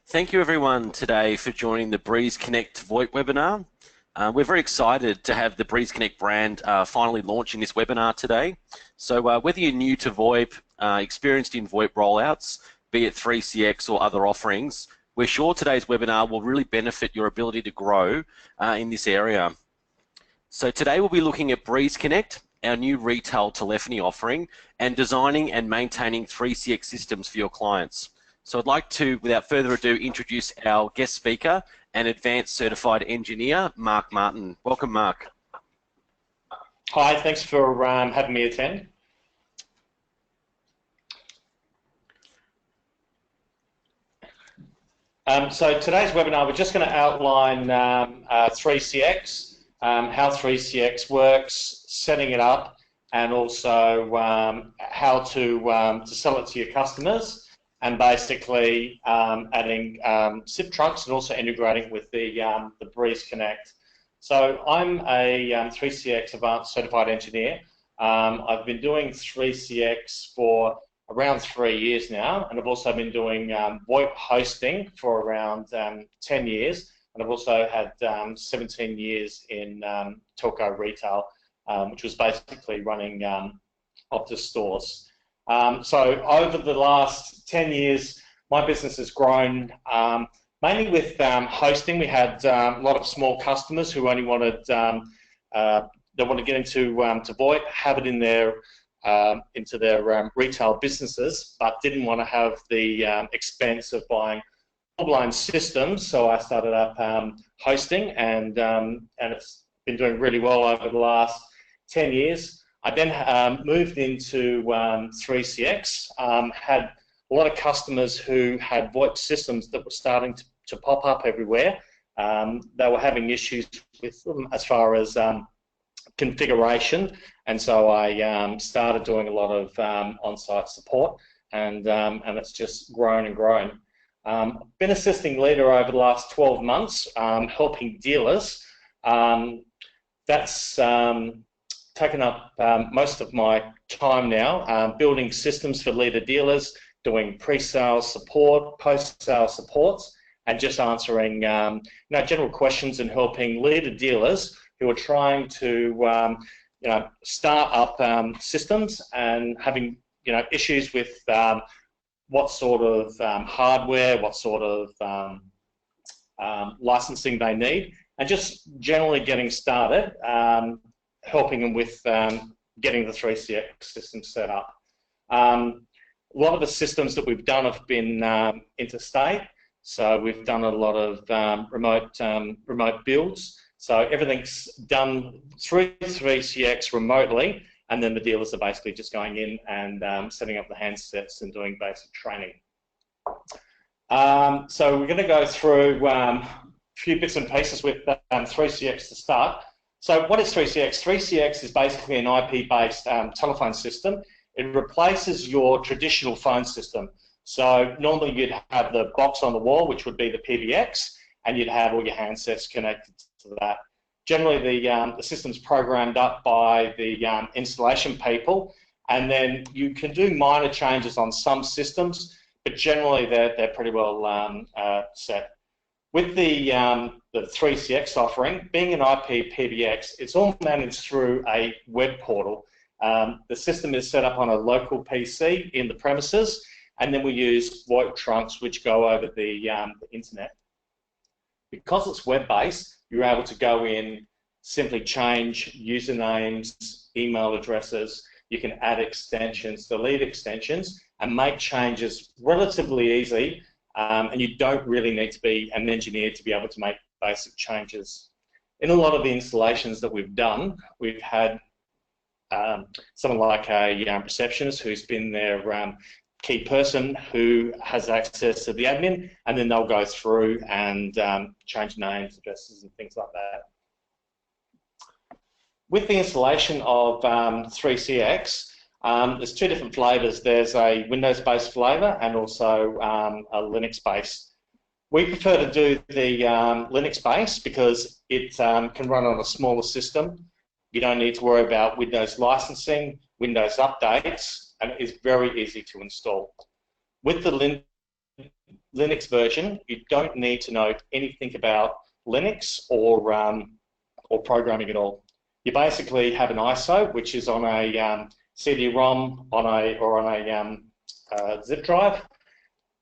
Thank you everyone today for joining the Breeze Connect VoIP webinar. We're very excited to have the Breeze Connect brand finally launching this webinar today. So whether you're new to VoIP, experienced in VoIP rollouts, be it 3CX or other offerings, we're sure today's webinar will really benefit your ability to grow in this area. So today we'll be looking at Breeze Connect, our new retail telephony offering, and designing and maintaining 3CX systems for your clients. So I'd like to, without further ado, introduce our guest speaker and advanced certified engineer, Mark Martin. Welcome, Mark. Hi, thanks for having me attend. So today's webinar, we're just going to outline 3CX, how 3CX works, setting it up, and also how to sell it to your customers, and basically adding SIP trunks and also integrating with the Breeze Connect. So I'm a 3CX Advanced Certified Engineer. I've been doing 3CX for around 3 years now, and I've also been doing VoIP hosting for around 10 years, and I've also had 17 years in telco retail, which was basically running Optus stores. So over the last 10 years, my business has grown mainly with hosting. We had a lot of small customers who only wanted they want to get into to VoIP, have it in their into their retail businesses, but didn't want to have the expense of buying full-blown systems. So I started up hosting, and it's been doing really well over the last 10 years. I then moved into 3CX, had a lot of customers who had VoIP systems that were starting to pop up everywhere. They were having issues with them as far as configuration, and so I started doing a lot of on-site support, and it's just grown and grown. I've been assisting leader over the last 12 months, helping dealers. That's taken up most of my time now, building systems for leader dealers, doing pre-sale support, post-sale supports, and just answering general questions and helping leader dealers who are trying to start up systems and having issues with what sort of hardware, what sort of licensing they need, and just generally getting started, helping them with getting the 3CX system set up. A lot of the systems that we've done have been interstate, so we've done a lot of remote builds. So everything's done through 3CX remotely, and then the dealers are basically just going in and setting up the handsets and doing basic training. So we're going to go through a few bits and pieces with 3CX to start. So what is 3CX? 3CX is basically an IP-based telephone system. It replaces your traditional phone system. So normally you'd have the box on the wall, which would be the PBX, and you'd have all your handsets connected to that. Generally, the system's programmed up by the installation people, and then you can do minor changes on some systems, but generally they're pretty well set. With the 3CX offering, being an IP PBX, it's all managed through a web portal. The system is set up on a local PC in the premises, and then we use VoIP trunks which go over the internet. Because it's web-based, you're able to go in, simply change usernames, email addresses. You can add extensions, delete extensions, and make changes relatively easy. And you don't really need to be an engineer to be able to make basic changes. In a lot of the installations that we've done, we've had someone like a receptionist who's been their key person who has access to the admin, and then they'll go through and change names, addresses, and things like that. With the installation of 3CX, there's two different flavors. There's a Windows-based flavor and also a Linux-based. We prefer to do the Linux-based because it can run on a smaller system. You don't need to worry about Windows licensing, Windows updates, and it is very easy to install. With the Linux version, you don't need to know anything about Linux or programming at all. You basically have an ISO, which is on a CD-ROM or on a zip drive,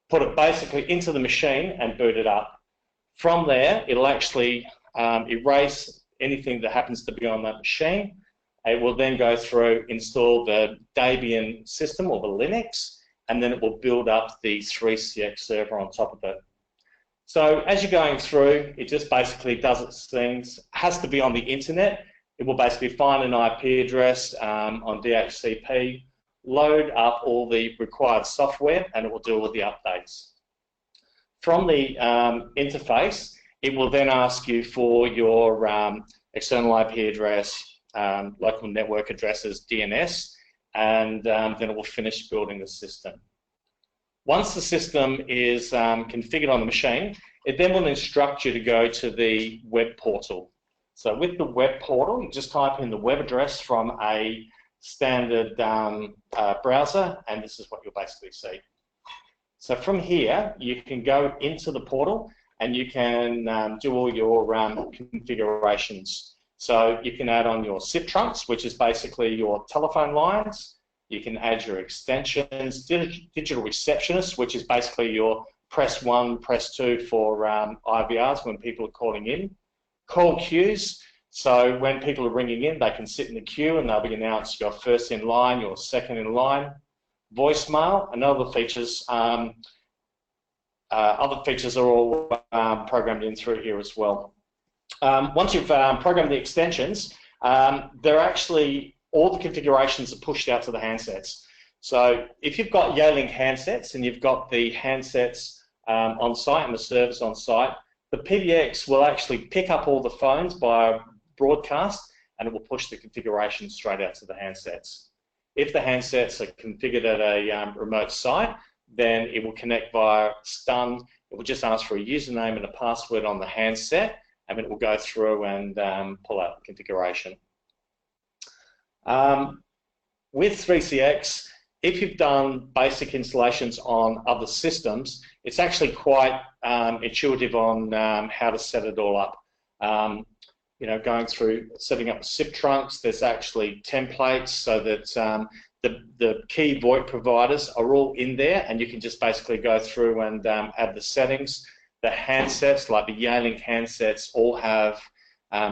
put it basically into the machine and boot it up. From there, it'll actually erase anything that happens to be on that machine. It will then go through, install the Debian system or the Linux, and then it will build up the 3CX server on top of it. So as you're going through, it just basically does its things. It has to be on the internet. It will basically find an IP address on DHCP, load up all the required software, and it will do all the updates. From the interface, it will then ask you for your external IP address, local network addresses, DNS, and then it will finish building the system. Once the system is configured on the machine, it then will instruct you to go to the web portal. So with the web portal, you just type in the web address from a standard browser, and this is what you'll basically see. So from here, you can go into the portal and you can do all your configurations. So you can add on your SIP trunks, which is basically your telephone lines. You can add your extensions, digital receptionist, which is basically your press 1, press 2 for IVRs when people are calling in. Call queues, so when people are ringing in, they can sit in the queue and they'll be announced your first in line, your second in line. Voicemail and other features. Other features are all programmed in through here as well. Once you've programmed the extensions, they're actually, all the configurations are pushed out to the handsets. So if you've got Yealink handsets and you've got the handsets on site and the servers on site, the PBX will actually pick up all the phones by broadcast and it will push the configuration straight out to the handsets. If the handsets are configured at a remote site, then it will connect via stun. It will just ask for a username and a password on the handset, and then it will go through and pull out the configuration. With 3CX, if you've done basic installations on other systems, it's actually quite intuitive on how to set it all up. You know, going through setting up SIP trunks, there's actually templates so that the key VoIP providers are all in there, and you can just basically go through and add the settings. The handsets, like the Yealink handsets, all have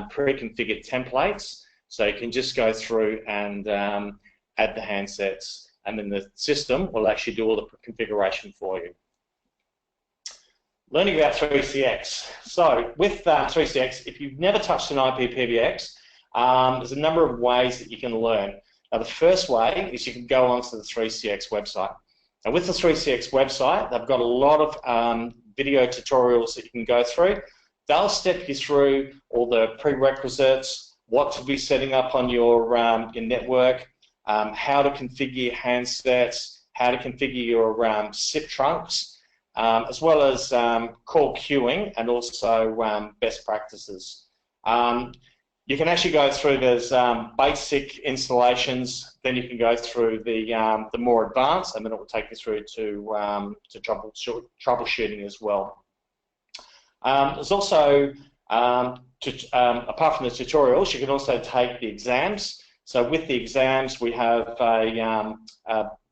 pre-configured templates, so you can just go through and add the handsets, and then the system will actually do all the configuration for you. Learning about 3CX. So with 3CX, if you've never touched an IP PBX, there's a number of ways that you can learn. Now, the first way is you can go onto the 3CX website. Now, with the 3CX website, they've got a lot of video tutorials that you can go through. They'll step you through all the prerequisites, what to be setting up on your network, how to configure your handsets, how to configure your SIP trunks, as well as call queuing and also best practices. You can actually go through, there's basic installations, then you can go through the more advanced, and then it will take you through to troubleshooting as well. There's also, apart from the tutorials, you can also take the exams. So with the exams, we have a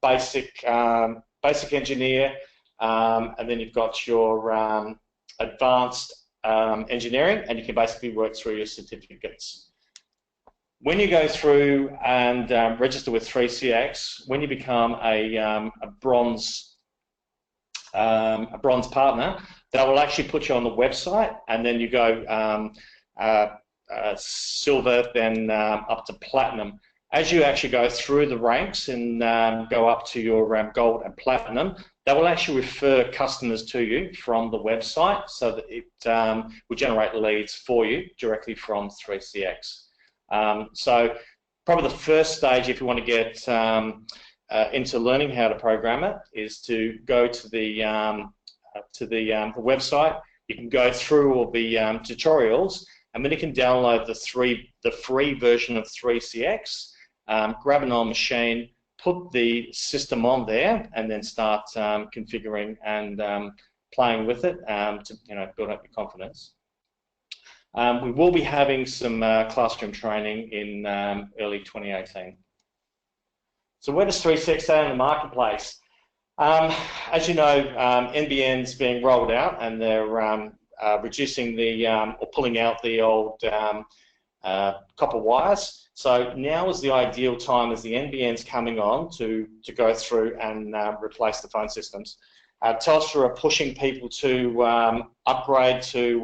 basic engineer, and then you've got your advanced engineering, and you can basically work through your certificates. When you go through and register with 3CX, when you become a bronze partner, that will actually put you on the website, and then you go silver, then up to platinum. As you actually go through the ranks and go up to your gold and platinum, that will actually refer customers to you from the website, so that it will generate leads for you directly from 3CX. So probably the first stage, if you want to get into learning how to program it, is to go to the website. You can go through all the tutorials, and then you can download the free version of 3CX, grab an old machine, put the system on there, and then start configuring and playing with it to build up your confidence. We will be having some classroom training in early 2018. So where does 3CX stay in the marketplace? As you know, NBN's being rolled out, and they're reducing the or pulling out the old copper wires. So now is the ideal time as the NBN's coming on to go through and replace the phone systems. Telstra are pushing people to upgrade to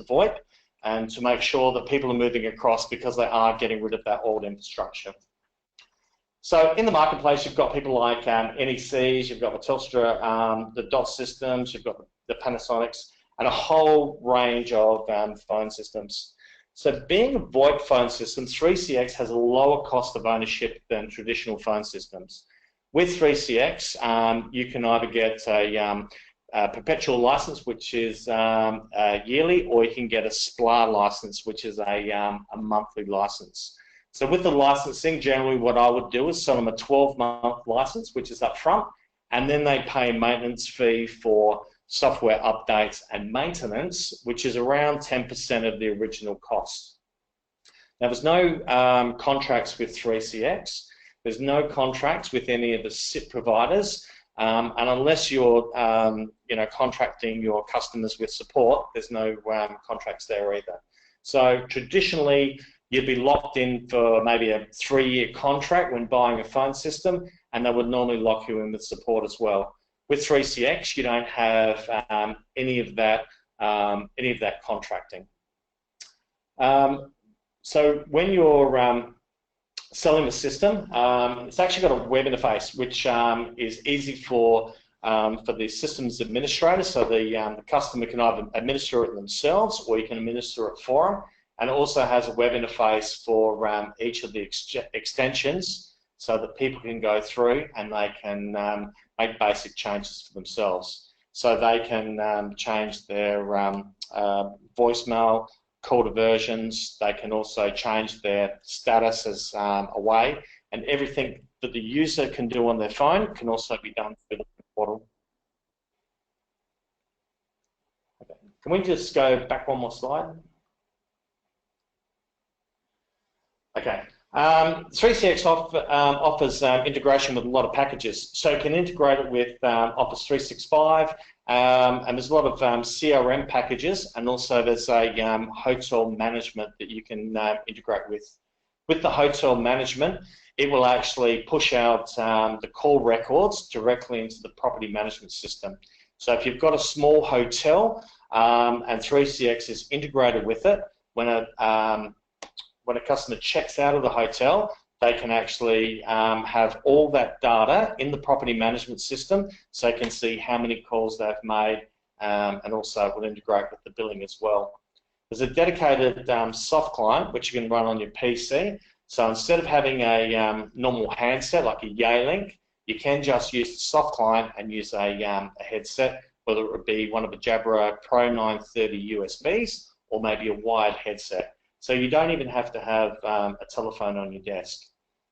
VoIP and to make sure that people are moving across because they are getting rid of that old infrastructure. So in the marketplace, you've got people like NECs, you've got the Telstra, the DOT systems, you've got the Panasonics, and a whole range of phone systems. So being a VoIP phone system, 3CX has a lower cost of ownership than traditional phone systems. With 3CX, you can either get a perpetual license, which is yearly, or you can get a SPLA license, which is a monthly license. So with the licensing, generally what I would do is sell them a 12-month license, which is up front, and then they pay a maintenance fee for software updates and maintenance, which is around 10% of the original cost. Now, there's no contracts with 3CX. There's no contracts with any of the SIP providers, and unless you're contracting your customers with support, there's no contracts there either. So traditionally, you'd be locked in for maybe a 3-year contract when buying a phone system, and they would normally lock you in with support as well. With 3CX, you don't have any of that contracting. So when you're selling the system, it's actually got a web interface, which is easy for the systems administrator. So the customer can either administer it themselves, or you can administer it for them. And it also has a web interface for each of the extensions, so that people can go through and they can make basic changes for themselves. So they can change their voicemail, call diversions. They can also change their status as away, and everything that the user can do on their phone can also be done through the portal. Okay. Can we just go back one more slide? Okay. 3CX offers integration with a lot of packages. So you can integrate it with Office 365, and there's a lot of CRM packages, and also there's a hotel management that you can integrate with. With the hotel management, it will actually push out the call records directly into the property management system. So if you've got a small hotel and 3CX is integrated with it, when a customer checks out of the hotel, they can actually have all that data in the property management system, so they can see how many calls they've made, and also will integrate with the billing as well. There's a dedicated soft client which you can run on your PC. So instead of having a normal handset like a Yealink, you can just use the soft client and use a headset, whether it would be one of the Jabra Pro 930 USBs or maybe a wired headset. So you don't even have to have a telephone on your desk.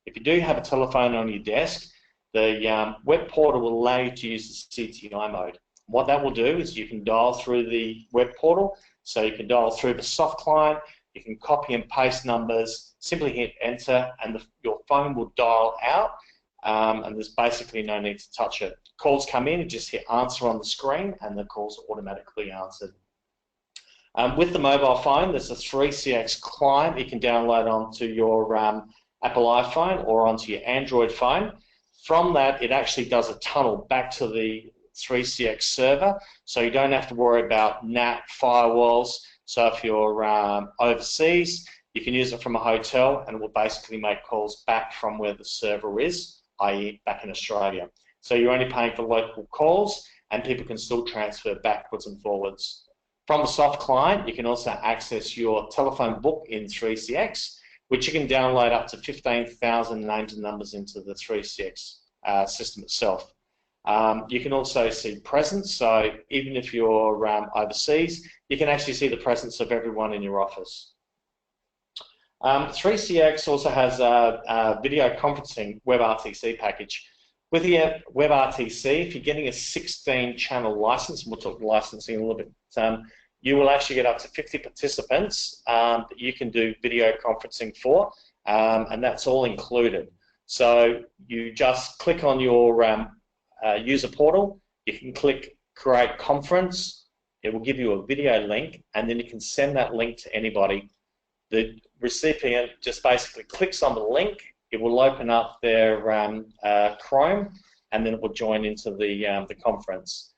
If you do have a telephone on your desk, the web portal will allow you to use the CTI mode. What that will do is you can dial through the web portal, so you can dial through the soft client, you can copy and paste numbers, simply hit enter, and your phone will dial out, and there's basically no need to touch it. Calls come in, you just hit answer on the screen, and the calls are automatically answered. With the mobile phone, there's a 3CX client you can download onto your Apple iPhone or onto your Android phone. From that, it actually does a tunnel back to the 3CX server, so you don't have to worry about NAT firewalls. So if you're overseas, you can use it from a hotel, and it will basically make calls back from where the server is, i.e. back in Australia. So you're only paying for local calls, and people can still transfer backwards and forwards. From the soft client, you can also access your telephone book in 3CX, which you can download up to 15,000 names and numbers into the 3CX system itself. You can also see presence, so even if you're overseas, you can actually see the presence of everyone in your office. 3CX also has a video conferencing WebRTC package. With the WebRTC, if you're getting a 16-channel license, and we'll talk licensing a little bit, you will actually get up to 50 participants that you can do video conferencing for, and that's all included. So you just click on your user portal, you can click Create Conference, it will give you a video link, and then you can send that link to anybody. The recipient just basically clicks on the link, it will open up their Chrome, and then it will join into the conference.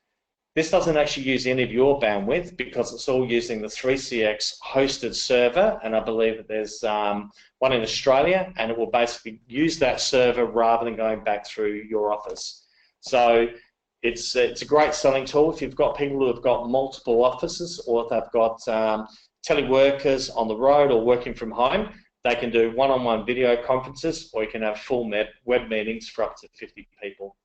This doesn't actually use any of your bandwidth because it's all using the 3CX hosted server, and I believe that there's one in Australia, and it will basically use that server rather than going back through your office. So it's a great selling tool if you've got people who have got multiple offices, or if they've got teleworkers on the road or working from home. They can do one-on-one video conferences, or you can have full web meetings for up to 50 people.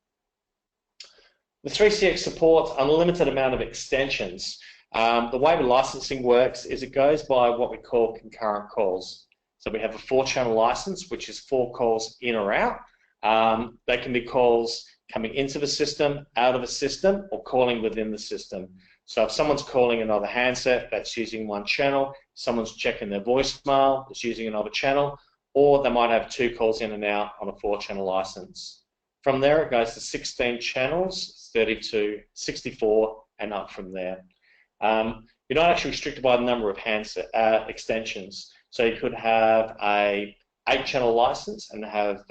The 3CX supports unlimited amount of extensions. The way the licensing works is it goes by what we call concurrent calls. So we have a 4-channel license, which is 4 calls in or out. They can be calls coming into the system, out of a system, or calling within the system. So if someone's calling another handset, that's using one channel. Someone's checking their voicemail, it's using another channel, or they might have 2 calls in and out on a 4-channel license. From there, it goes to 16 channels, 32, 64, and up from there. You're not actually restricted by the number of handset extensions. So you could have a 8-channel license and have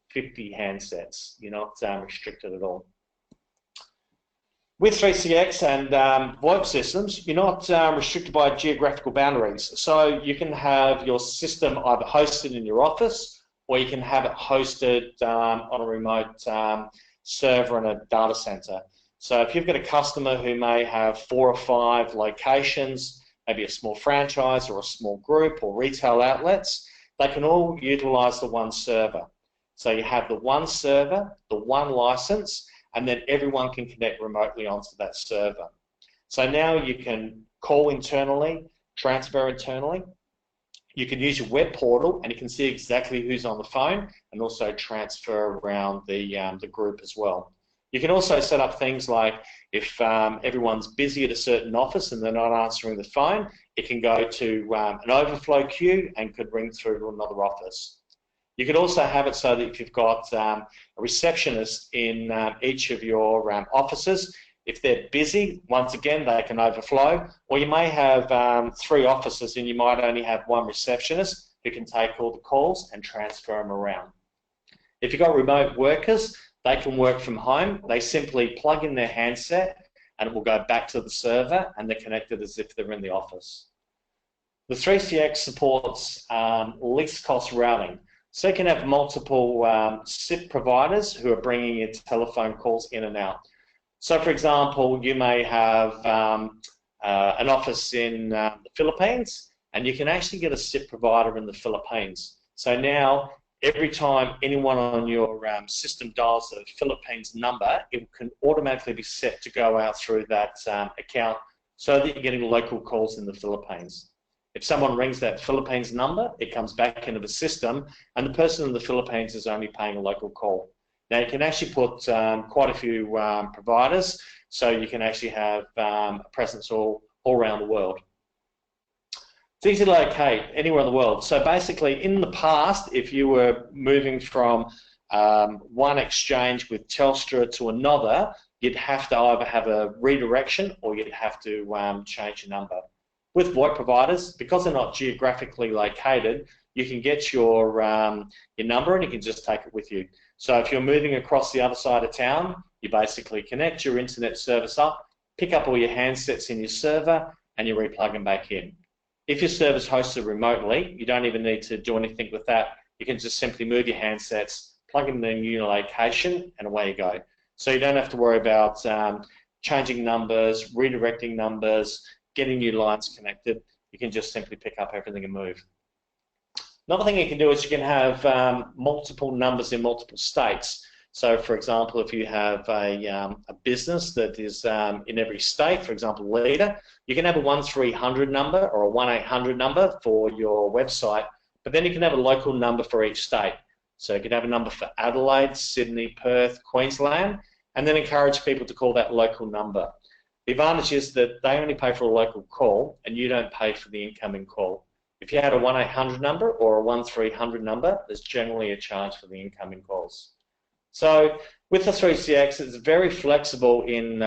50 handsets. You're not restricted at all. With 3CX and VoIP systems, you're not restricted by geographical boundaries. So you can have your system either hosted in your office, or you can have it hosted on a remote server in a data center. So if you've got a customer who may have 4 or 5 locations, maybe a small franchise or a small group or retail outlets, they can all utilize the one server. So you have the one server, the one license, and then everyone can connect remotely onto that server. So now you can call internally, transfer internally. You can use your web portal, and you can see exactly who's on the phone, and also transfer around the group as well. You can also set up things like if everyone's busy at a certain office and they're not answering the phone, it can go to an overflow queue and could ring through to another office. You could also have it so that if you've got a receptionist in each of your offices, if they're busy, once again, they can overflow. Or you may have 3 offices and you might only have 1 receptionist who can take all the calls and transfer them around. If you've got remote workers, they can work from home. They simply plug in their handset and it will go back to the server, and they're connected as if they're in the office. The 3CX supports least cost routing. So you can have multiple SIP providers who are bringing your telephone calls in and out. So for example, you may have an office in the Philippines, and you can actually get a SIP provider in the Philippines. So now, every time anyone on your system dials a Philippines number, it can automatically be set to go out through that account so that you're getting local calls in the Philippines. If someone rings that Philippines number, it comes back into the system, and the person in the Philippines is only paying a local call. Now, you can actually put quite a few providers, so you can actually have a presence all around the world. It's easy to locate anywhere in the world. So basically, in the past, if you were moving from one exchange with Telstra to another, you'd have to either have a redirection or you'd have to change your number. With VoIP providers, because they're not geographically located, you can get your number and you can just take it with you. So if you're moving across the other side of town, you basically connect your internet service up, pick up all your handsets in your server, and you replug them back in. If your server's hosted remotely, you don't even need to do anything with that. You can just simply move your handsets, plug them in a new location, and away you go. So you don't have to worry about changing numbers, redirecting numbers, getting new lines connected. You can just simply pick up everything and move. Another thing you can do is you can have multiple numbers in multiple states. So for example, if you have a business that is in every state, for example, Leader, you can have a 1300 number or a 1800 number for your website, but then you can have a local number for each state. So you could have a number for Adelaide, Sydney, Perth, Queensland, and then encourage people to call that local number. The advantage is that they only pay for a local call and you don't pay for the incoming call. If you had a 1-800 number or a 1300 number, there's generally a charge for the incoming calls. So with the 3CX, it's very flexible in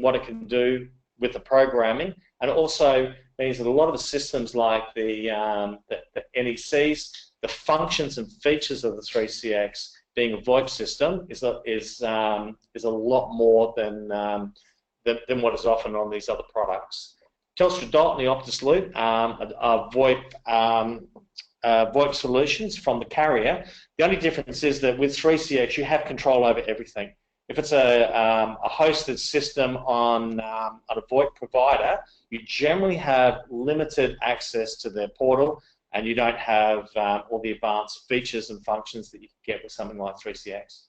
what it can do with the programming, and it also means that a lot of the systems like the NECs, the functions and features of the 3CX being a VoIP system is a lot more than what is often on these other products. Telstra Dot and the Optus Loop are VoIP solutions from the carrier. The only difference is that with 3CX you have control over everything. If it's a hosted system on a VoIP provider, you generally have limited access to their portal, and you don't have all the advanced features and functions that you can get with something like 3CX.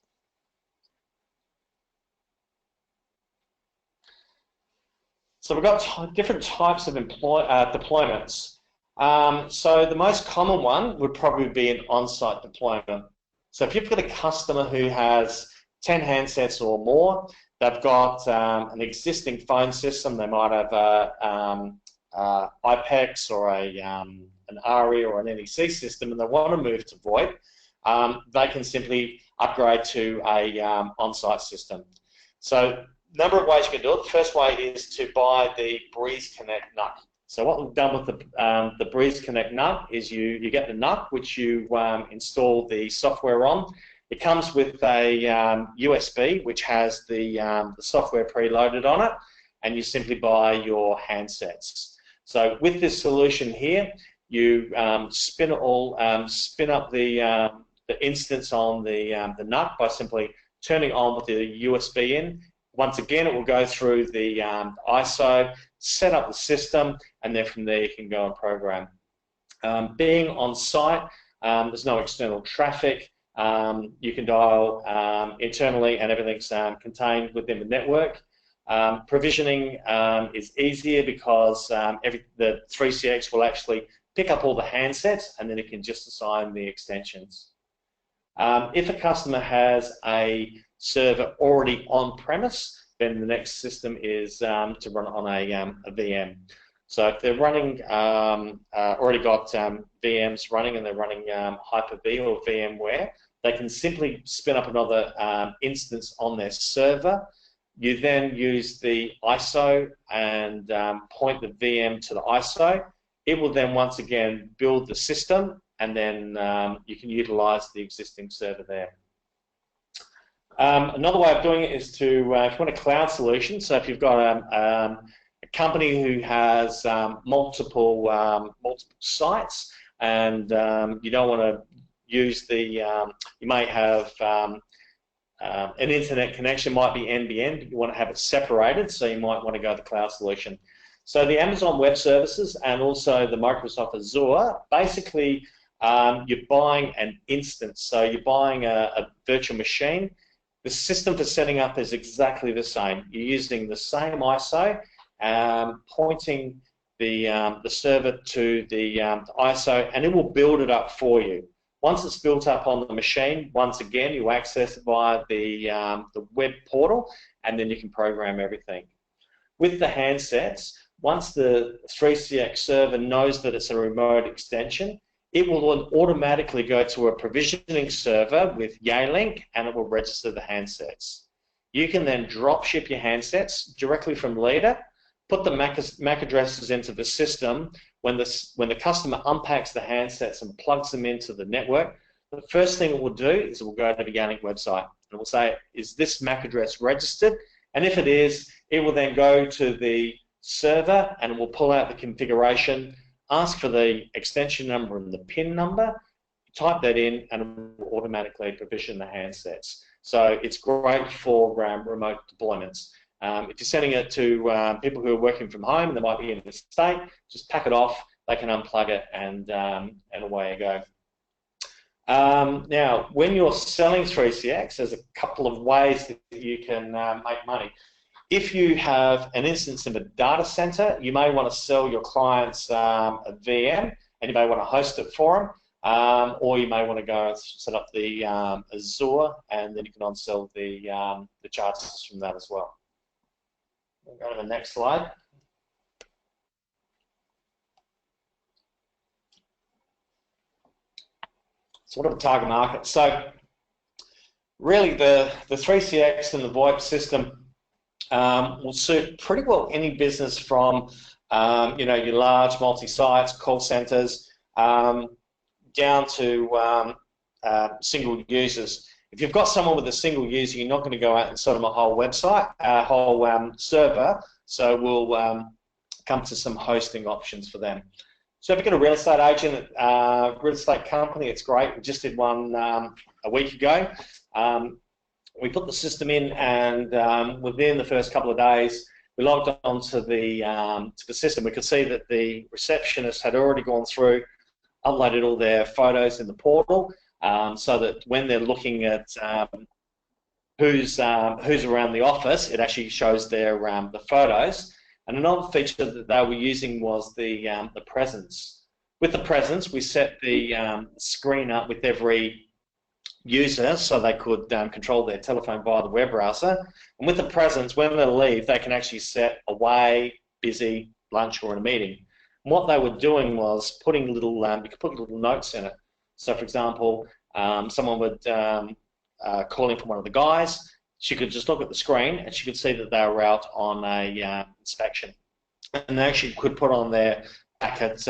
So we've got different types of deployments. So the most common one would probably be an on-site deployment. So if you've got a customer who has 10 handsets or more, they've got an existing phone system, they might have IPEX or an ARI or an NEC system, and they want to move to VoIP, they can simply upgrade to a on-site system. So a number of ways you can do it. The first way is to buy the Breeze Connect NUC. So what we've done with the Breeze Connect NUC is you get the NUC, which you install the software on. It comes with a USB, which has the software preloaded on it, and you simply buy your handsets. So with this solution here, you spin up the instance on the NUC by simply turning on with the USB in. Once again, it will go through the ISO, set up the system, and then from there you can go and program. Being on site, there's no external traffic. You can dial internally, and everything's contained within the network. Provisioning is easier because the 3CX will actually pick up all the handsets, and then it can just assign the extensions. If a customer has a server already on premise, then the next system is to run on a VM. So if they're running, already got VMs running and they're running Hyper-V or VMware, they can simply spin up another instance on their server. You then use the ISO and point the VM to the ISO. It will then once again build the system, and then you can utilize the existing server there. Another way of doing it is to, if you want a cloud solution, so if you've got a company who has multiple sites, and you don't want to use the, you may have an internet connection, might be NBN, but you want to have it separated, so you might want to go to the cloud solution. So the Amazon Web Services and also the Microsoft Azure, basically you're buying an instance, so you're buying a virtual machine. The system for setting up is exactly the same. You're using the same ISO, pointing the server to the ISO, and it will build it up for you. Once it's built up on the machine, once again, you access it via the web portal, and then you can program everything. With the handsets, once the 3CX server knows that it's a remote extension, it will automatically go to a provisioning server with Yealink, and it will register the handsets. You can then drop ship your handsets directly from Leader, put the MAC addresses into the system. When the customer unpacks the handsets and plugs them into the network, the first thing it will do is it will go to the Yealink website, and it will say, is this MAC address registered? And if it is, it will then go to the server and it will pull out the configuration, ask for the extension number and the PIN number, type that in, and it will automatically provision the handsets. So it's great for remote deployments. If you're sending it to people who are working from home, they might be in the state, just pack it off, they can unplug it, and away you go. Now, when you're selling 3CX, there's a couple of ways that you can make money. If you have an instance in a data center, you may want to sell your clients a VM, and you may want to host it for or you may want to go and set up the Azure, and then you can on-sell the charges from that as well. We'll go to the next slide. So what are the target markets? So really the 3CX and the VoIP system will suit pretty well any business from your large multi-sites, call centers, down to single users. If you've got someone with a single user, you're not going to go out and sell them a whole website, a whole server. So we'll come to some hosting options for them. So if you've got a real estate agent, real estate company, it's great. We just did one a week ago. We put the system in, and within the first couple of days, we logged on to the system. We could see that the receptionist had already gone through, uploaded all their photos in the portal, so that when they're looking at who's around the office, it actually shows their the photos. And another feature that they were using was the presence. With the presence, we set the screen up with every user so they could control their telephone via the web browser. And with the presence, when they leave, they can actually set away, busy, lunch, or in a meeting. And what they were doing was putting little, you could put little notes in it. So, for example, someone would call in from one of the guys. She could just look at the screen and she could see that they were out on a inspection. And they actually could put on there back at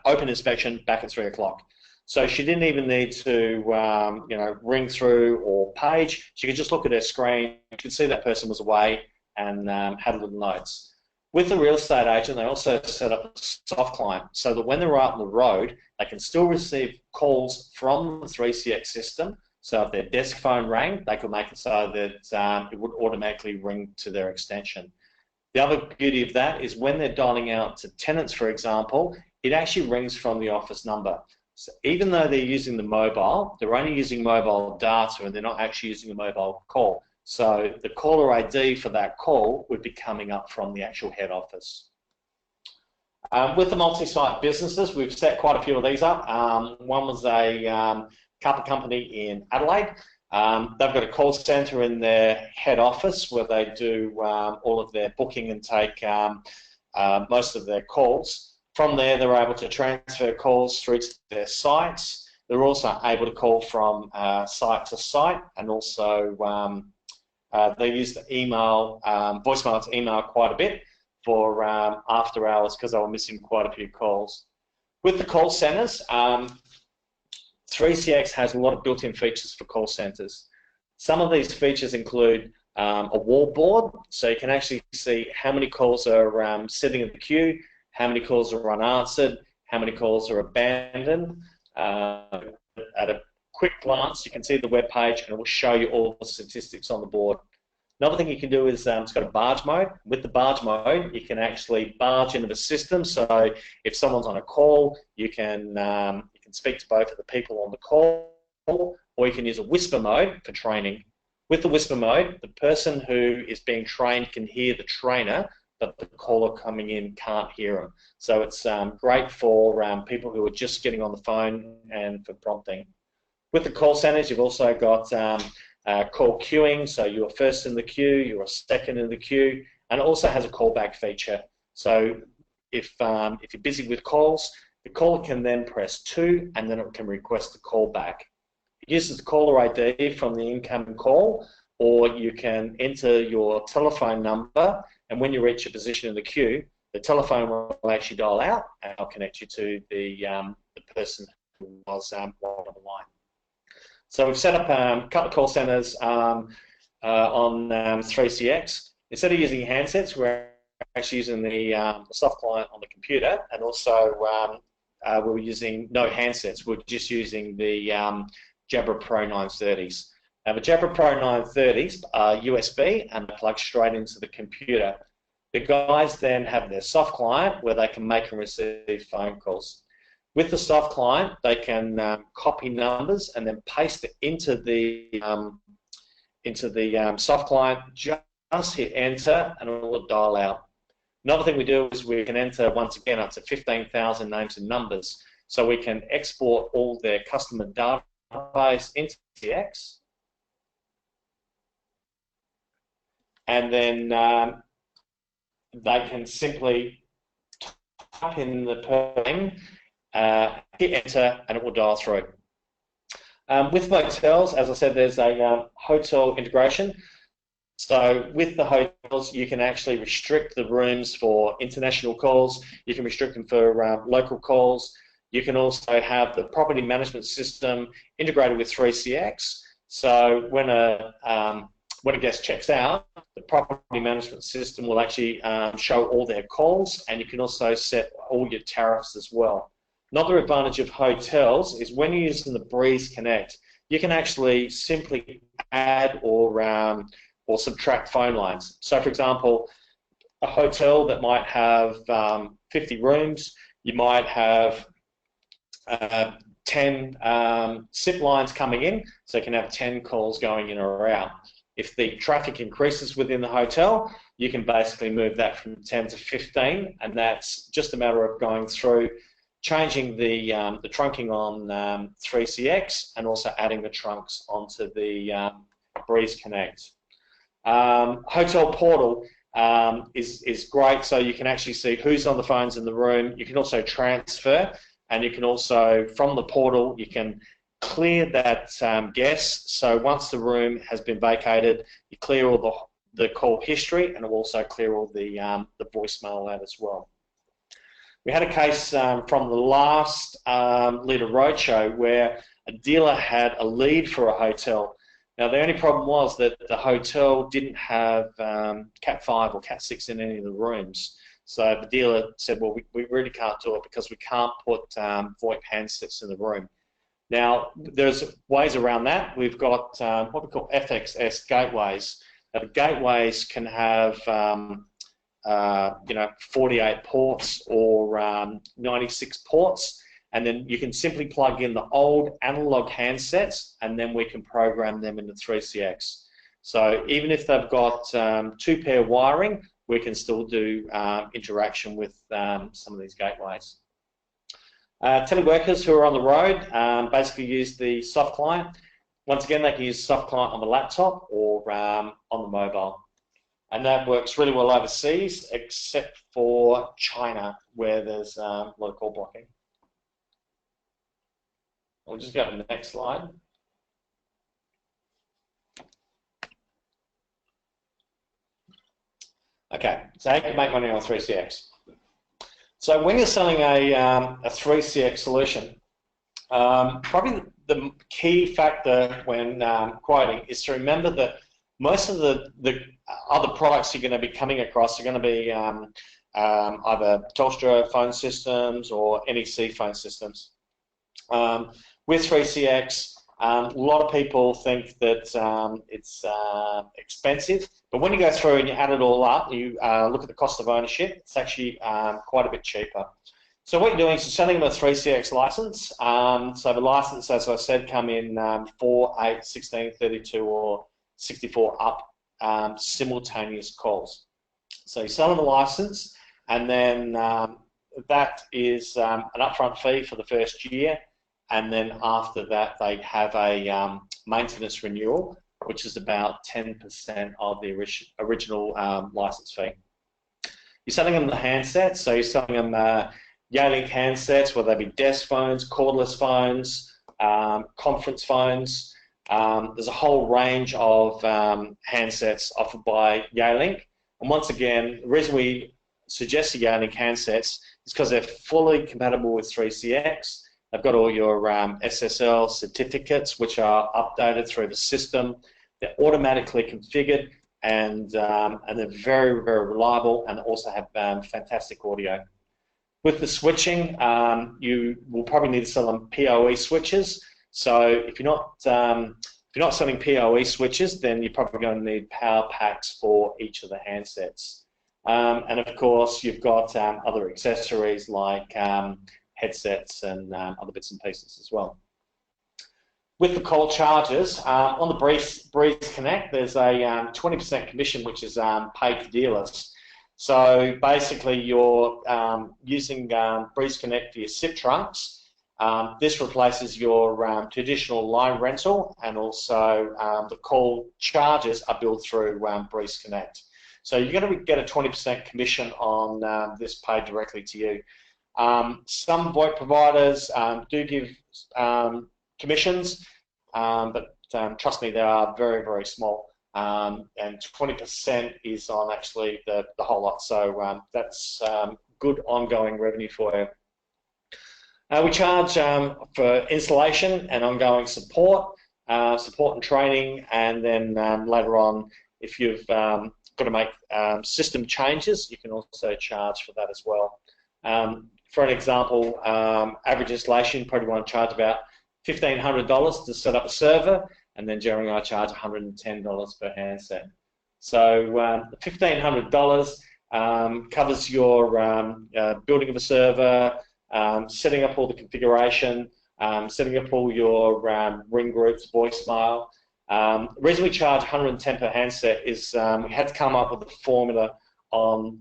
open inspection back at 3 o'clock. So she didn't even need to ring through or page. She could just look at her screen. You could see that person was away and had little notes. With the real estate agent, they also set up a soft client so that when they're out on the road, they can still receive calls from the 3CX system. So if their desk phone rang, they could make it so that it would automatically ring to their extension. The other beauty of that is when they're dialing out to tenants, for example, it actually rings from the office number. So even though they're using the mobile, they're only using mobile data and they're not actually using a mobile call. So the caller ID for that call would be coming up from the actual head office. With the multi-site businesses, we've set quite a few of these up. One was a carpet company in Adelaide. They've got a call centre in their head office where they do all of their booking and take most of their calls. From there, they're able to transfer calls through to their sites. They're also able to call from site to site, and also they use the email, voicemail to email quite a bit for after hours because they were missing quite a few calls. With the call centres, 3CX has a lot of built-in features for call centres. Some of these features include a wall board, so you can actually see how many calls are sitting in the queue, how many calls are unanswered, how many calls are abandoned. At a quick glance, you can see the web page and it will show you all the statistics on the board. Another thing you can do is it's got a barge mode. With the barge mode, you can actually barge into the system. So if someone's on a call, you can speak to both of the people on the call, or you can use a whisper mode for training. With the whisper mode, the person who is being trained can hear the trainer, but the caller coming in can't hear them. So it's great for people who are just getting on the phone and for prompting. With the call centers, you've also got call queuing, so you're first in the queue, you're second in the queue, and it also has a callback feature. So if you're busy with calls, the caller can then press 2 and then it can request a call back. It uses the caller ID from the incoming call, or you can enter your telephone number, and when you reach a position in the queue, the telephone will actually dial out and I'll connect you to the person who was on the line. So we've set up a couple of call centers on 3CX. Instead of using handsets, we're actually using the soft client on the computer, and also we're using no handsets. We're just using the Jabra Pro 930s. Now the Jabra Pro 930s are USB and plug straight into the computer. The guys then have their soft client where they can make and receive phone calls. With the soft client, they can copy numbers and then paste it into the soft client. Just hit enter and it will dial out. Another thing we do is we can enter once again up to 15,000 names and numbers. so we can export all their customer database into CX, and then they can simply type in the name, hit enter, and it will dial through. With hotels, as I said, there's a hotel integration. So with the hotels, you can actually restrict the rooms for international calls. You can restrict them for local calls. You can also have the property management system integrated with 3CX. So when a guest checks out, the property management system will actually show all their calls, and you can also set all your tariffs as well. Another advantage of hotels is when you're using the Breeze Connect, you can actually simply add or subtract phone lines. So for example, a hotel that might have 50 rooms, you might have 10 SIP lines coming in, so you can have 10 calls going in or out. If the traffic increases within the hotel, you can basically move that from 10 to 15, and that's just a matter of going through, changing the trunking on 3CX, and also adding the trunks onto the Breeze Connect. Hotel portal is great, so you can actually see who's on the phones in the room. You can also transfer, and you can also, from the portal, you can clear that guest. So once the room has been vacated, you clear all the call history, and it will also clear all the voicemail out as well. We had a case from the last Leader Roadshow where a dealer had a lead for a hotel. Now the only problem was that the hotel didn't have Cat 5 or Cat 6 in any of the rooms. So the dealer said, well, we really can't do it because we can't put VoIP handsets in the room. Now there's ways around that. We've got what we call FXS gateways. Now the gateways can have 48 ports or 96 ports, and then you can simply plug in the old analog handsets, and then we can program them into 3CX. So even if they've got two-pair wiring, we can still do interaction with some of these gateways. Teleworkers who are on the road basically use the soft client. Once again, they can use soft client on the laptop or on the mobile. And that works really well overseas, except for China, where there's a lot of call blocking. We'll just go to the next slide. Okay, so how can you make money on 3CX? So when you're selling a 3CX solution, probably the key factor when quoting is to remember that most of the other products you're going to be coming across are going to be either Telstra phone systems or NEC phone systems. With 3CX, a lot of people think that it's expensive, but when you go through and you add it all up, you look at the cost of ownership, it's actually quite a bit cheaper. So what you're doing is you're selling them a 3CX license. So the license, as I said, come in 4, 8, 16, 32 or 64 up simultaneous calls. So you sell them a license, and then that is an upfront fee for the first year, and then after that they have a maintenance renewal, which is about 10% of the original license fee. You're selling them the handsets, so you're selling them Yealink handsets, whether they be desk phones, cordless phones, conference phones. There's a whole range of handsets offered by Yealink, and once again, the reason we suggest the Yealink handsets is because they're fully compatible with 3CX. They've got all your SSL certificates, which are updated through the system. They're automatically configured, and they're very, very reliable, and also have fantastic audio. With the switching, you will probably need to sell them PoE switches. So if you're not selling PoE switches, then you're probably going to need power packs for each of the handsets. And of course, you've got other accessories like headsets and other bits and pieces as well. With the call charges, on the Breeze Connect, there's a 20% commission which is paid to dealers. So basically, you're using Breeze Connect for your SIP trunks, This replaces your traditional line rental, and also the call charges are billed through Breeze Connect. So you're going to get a 20% commission on this paid directly to you. Some VoIP providers do give commissions, but trust me, they are very, very small. And 20% is on actually the whole lot. So that's good ongoing revenue for you. We charge for installation and ongoing support and training, and then later on, if you've got to make system changes, you can also charge for that as well. For an example, average installation, you probably want to charge about $1,500 to set up a server, and then generally I charge $110 per handset. So $1,500 covers your building of a server, setting up all the configuration, setting up all your ring groups, voicemail. The reason we charge $110 per handset is we had to come up with a formula on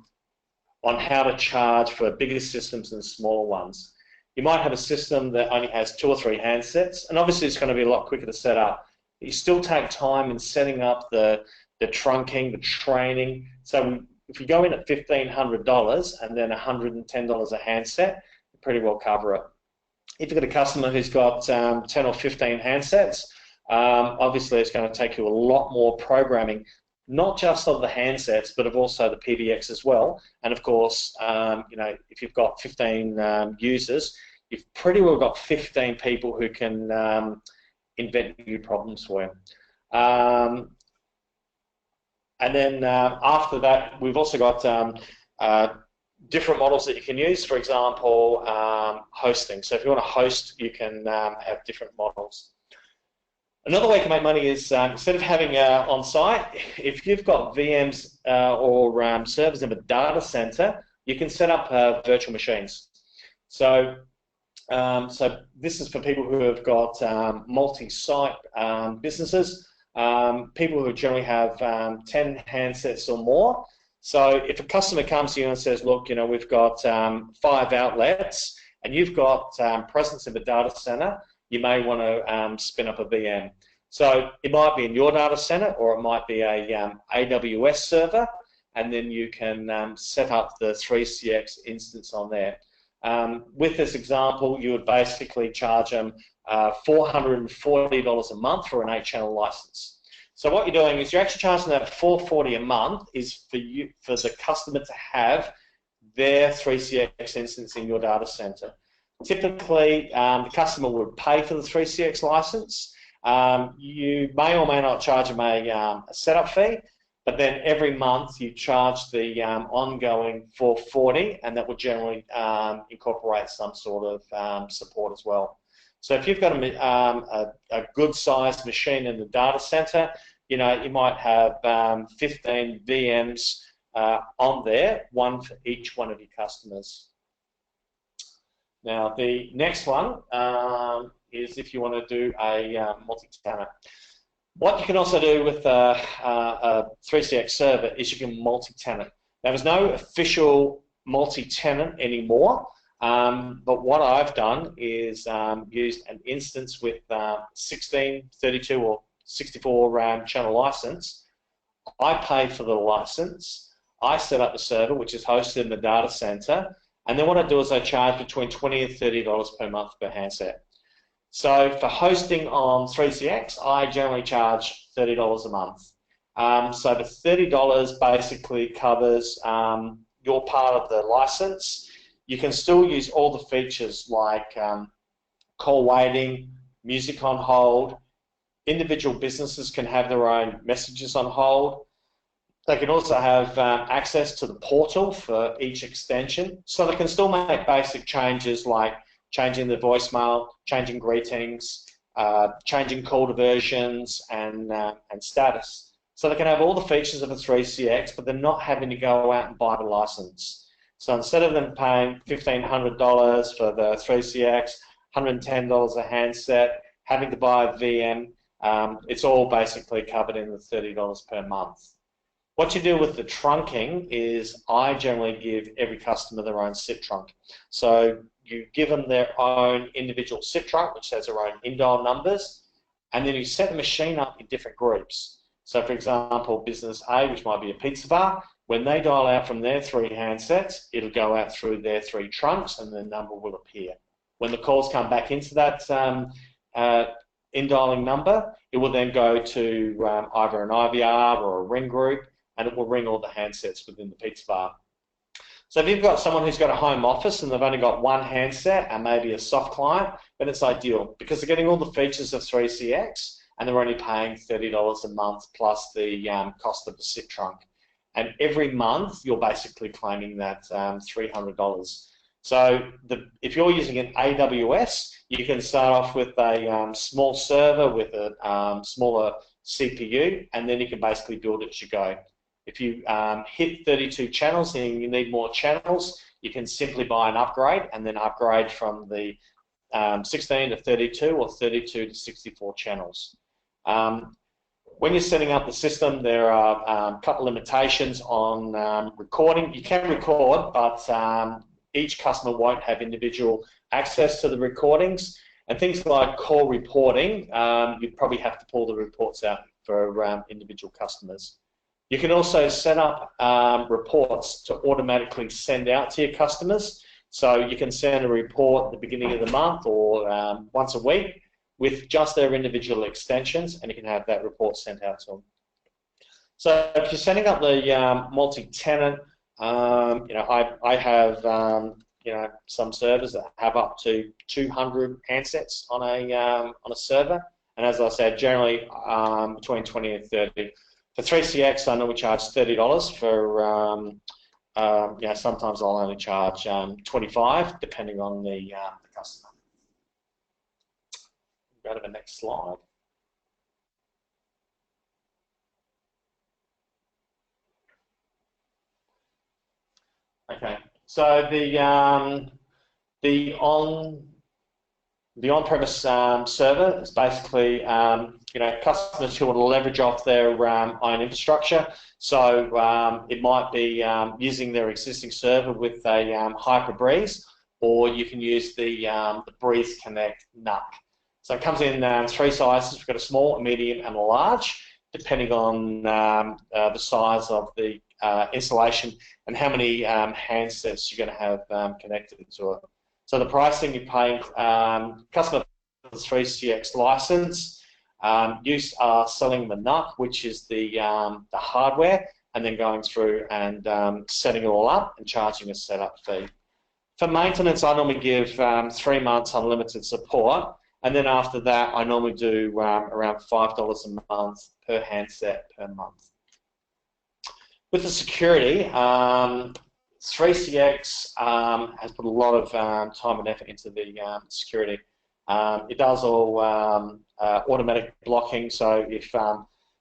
how to charge for bigger systems and smaller ones. You might have a system that only has 2 or 3 handsets, and obviously it's going to be a lot quicker to set up. You still take time in setting up the trunking, the training. So if you go in at $1,500 and then $110 a handset, you pretty well cover it. If you've got a customer who's got 10 or 15 handsets, obviously it's going to take you a lot more programming, not just of the handsets, but of also the PBX as well. And of course, you know, if you've got 15 users, you've pretty well got 15 people who can invent new problems for you. And then after that, we've also got different models that you can use. For example, hosting. So if you want to host, you can have different models. Another way to make money is instead of having on-site, if you've got VMs or servers in a data center, you can set up virtual machines. So, so this is for people who have got multi-site businesses, people who generally have 10 handsets or more. So if a customer comes to you and says, look, you know, we've got 5 outlets and you've got presence in the data center, you may want to spin up a VM. So it might be in your data center, or it might be a AWS server, and then you can set up the 3CX instance on there. With this example, you would basically charge them $440 a month for an 8-channel license. So what you're doing is you're actually charging that $440 a month is for the customer to have their 3CX instance in your data center. Typically, the customer would pay for the 3CX license. You may or may not charge them a setup fee, but then every month you charge the ongoing $440, and that will generally incorporate some sort of support as well. So if you've got a good-sized machine in the data center, you know, you might have 15 VMs on there, one for each one of your customers. Now, the next one is if you want to do a multi-tenant. What you can also do with a 3CX server is you can multi-tenant. Now, there's no official multi-tenant anymore, but what I've done is used an instance with 16, 32, or 64 channel license. I pay for the license. I set up the server, which is hosted in the data center. And then what I do is I charge between $20 and $30 per month per handset. So for hosting on 3CX, I generally charge $30 a month. So the $30 basically covers your part of the license. You can still use all the features like call waiting, music on hold. Individual businesses can have their own messages on hold. They can also have access to the portal for each extension, so they can still make basic changes like changing the voicemail, changing greetings, changing call diversions, and status. So they can have all the features of a 3CX, but they're not having to go out and buy the license. So instead of them paying $1,500 for the 3CX, $110 a handset, having to buy a VM, it's all basically covered in the $30 per month. What you do with the trunking is I generally give every customer their own SIP trunk. So you give them their own individual SIP trunk, which has their own in-dial numbers, and then you set the machine up in different groups. So for example, business A, which might be a pizza bar, when they dial out from their 3 handsets, it'll go out through their 3 trunks and the number will appear. When the calls come back into that in-dialing number, it will then go to either an IVR or a ring group, and it will ring all the handsets within the pizza bar. So if you've got someone who's got a home office and they've only got 1 handset and maybe a soft client, then it's ideal because they're getting all the features of 3CX and they're only paying $30 a month plus the cost of the SIP trunk. And every month you're basically claiming that $300. So if you're using an AWS, you can start off with a small server with a smaller CPU, and then you can basically build it as you go. If you hit 32 channels and you need more channels, you can simply buy an upgrade and then upgrade from the 16 to 32 or 32 to 64 channels. When you're setting up the system, there are a couple limitations on recording. You can record, but each customer won't have individual access to the recordings. And things like call reporting, you'd probably have to pull the reports out for individual customers. You can also set up reports to automatically send out to your customers. So you can send a report at the beginning of the month or once a week with just their individual extensions, and you can have that report sent out to them. So if you're setting up the multi-tenant, I have some servers that have up to 200 handsets on a server, and as I said, generally between 20 and 30. For 3CX, I normally charge $30 for. Sometimes I'll only charge $25, depending on the customer. Go to the next slide. Okay, so the on-premise server is basically customers who want to leverage off their own infrastructure. So it might be using their existing server with a Hyper-Breeze, or you can use the Breeze Connect NUC. So it comes in 3 sizes. We've got a small, a medium, and a large, depending on the size of the installation and how many handsets you're going to have connected to it. So the pricing you're paying, customer for the 3CX license, you are selling the NUC, which is the hardware, and then going through and setting it all up and charging a setup fee. For maintenance, I normally give 3 months unlimited support, and then after that, I normally do around $5 a month per handset per month. With the security, 3CX has put a lot of time and effort into the security. It does all automatic blocking, so if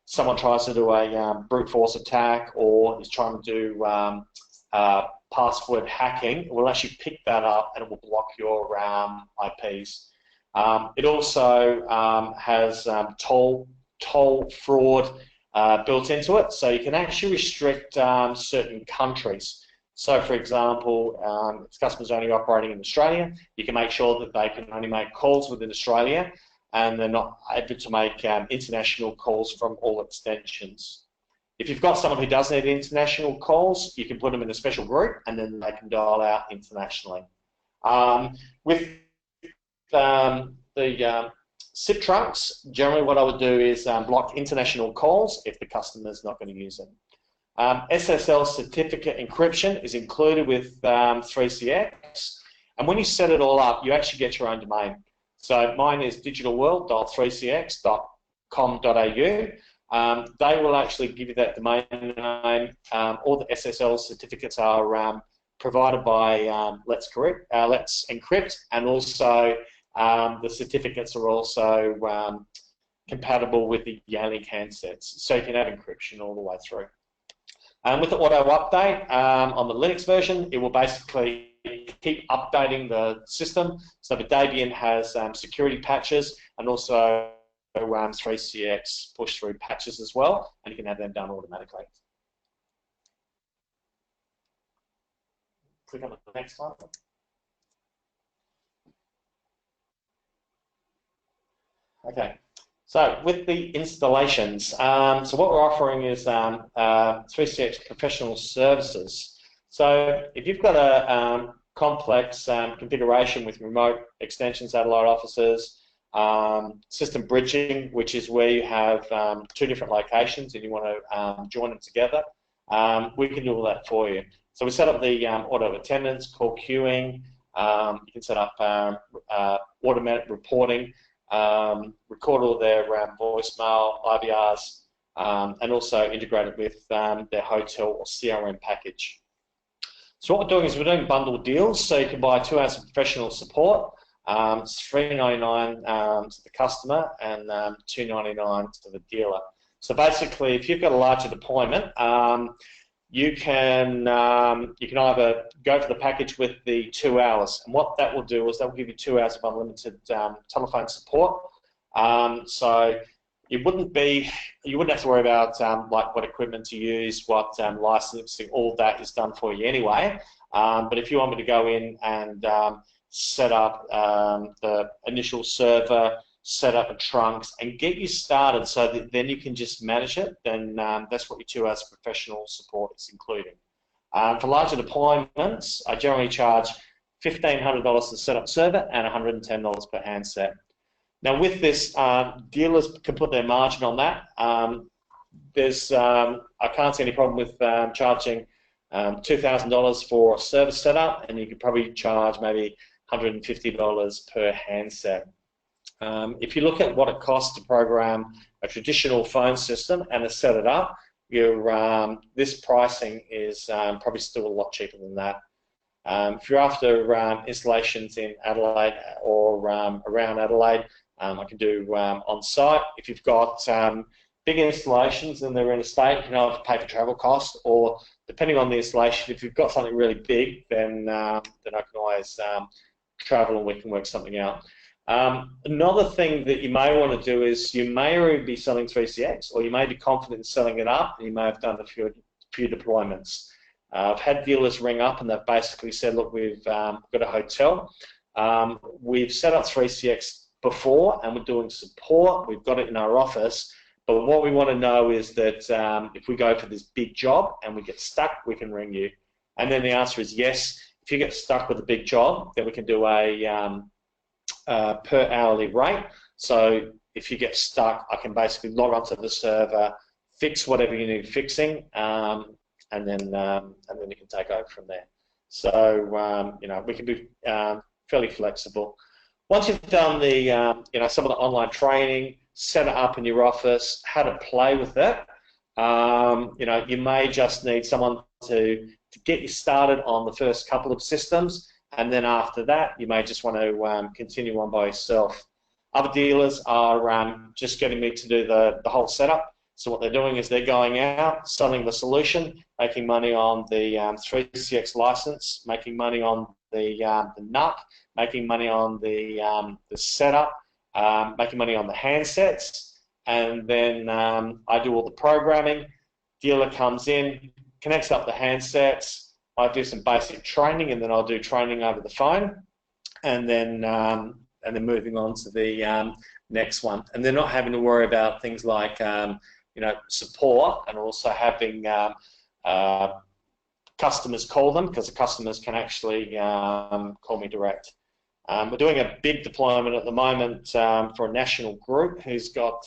someone tries to do a brute force attack or is trying to do password hacking, it will actually pick that up and it will block your IPs. It also has toll fraud built into it, so you can actually restrict certain countries. So, for example, if customers are only operating in Australia, you can make sure that they can only make calls within Australia, and they're not able to make international calls from all extensions. If you've got someone who does need international calls, you can put them in a special group, and then they can dial out internationally. With the SIP trunks, generally what I would do is block international calls if the customer's not going to use them. SSL certificate encryption is included with 3CX, and when you set it all up, you actually get your own domain. So mine is digitalworld.3cx.com.au. They will actually give you that domain name. All the SSL certificates are provided by Let's Encrypt, and also the certificates are also compatible with the Yearlink handsets, so you can have encryption all the way through. With the auto update on the Linux version, it will basically keep updating the system. So the Debian has security patches, and also 3CX push through patches as well, and you can have them done automatically. Click on the next slide. Okay. So with the installations, so what we're offering is 3CX professional services. So if you've got a complex configuration with remote extension satellite offices, system bridging, which is where you have two different locations and you want to join them together, we can do all that for you. So we set up the auto attendance, call queuing, you can set up automatic reporting, record all their voicemail, IVRs, and also integrate it with their hotel or CRM package. So what we're doing is we're doing bundled deals, so you can buy 2 hours of professional support. It's $3.99 to the customer and $2.99 to the dealer. So basically, if you've got a larger deployment, you can either go for the package with the 2 hours, and what that will do is that will give you 2 hours of unlimited telephone support. So you wouldn't have to worry about like what equipment to use, what licensing, all that is done for you anyway. But if you want me to go in and set up the initial server, set up the trunks, and get you started so that then you can just manage it, then that's what your 2 hours of professional support is including. For larger deployments, I generally charge $1,500 to set up server and $110 per handset. Now with this, dealers can put their margin on that. I can't see any problem with charging $2,000 for server setup, and you could probably charge maybe $150 per handset. If you look at what it costs to program a traditional phone system and to set it up, this pricing is probably still a lot cheaper than that. If you're after installations in Adelaide or around Adelaide, I can do on-site. If you've got big installations and they're in a state, you can either pay for travel costs, or depending on the installation, if you've got something really big, then I can always travel and we can work something out. Another thing that you may want to do is you may already be selling 3CX, or you may be confident in selling it up, and you may have done a few deployments. I've had dealers ring up and they've basically said, look, we've got a hotel, we've set up 3CX before and we're doing support, we've got it in our office, but what we want to know is that if we go for this big job and we get stuck, we can ring you. And then the answer is yes. If you get stuck with a big job, then we can do a per hourly rate. So if you get stuck, I can basically log onto the server, fix whatever you need fixing, and then you can take over from there. So we can be fairly flexible. Once you've done the some of the online training, set it up in your office, how to play with it, you may just need someone to get you started on the first couple of systems, and then after that, you may just want to continue on by yourself. Other dealers are just getting me to do the whole setup. So what they're doing is they're going out, selling the solution, making money on the 3CX license, making money on the NUC, making money on the setup, making money on the handsets, and then I do all the programming. Dealer comes in, connects up the handsets. I do some basic training, and then I'll do training over the phone, and then moving on to the next one. And they're not having to worry about things like support, and also having customers call them, because the customers can actually call me direct. We're doing a big deployment at the moment for a national group who's got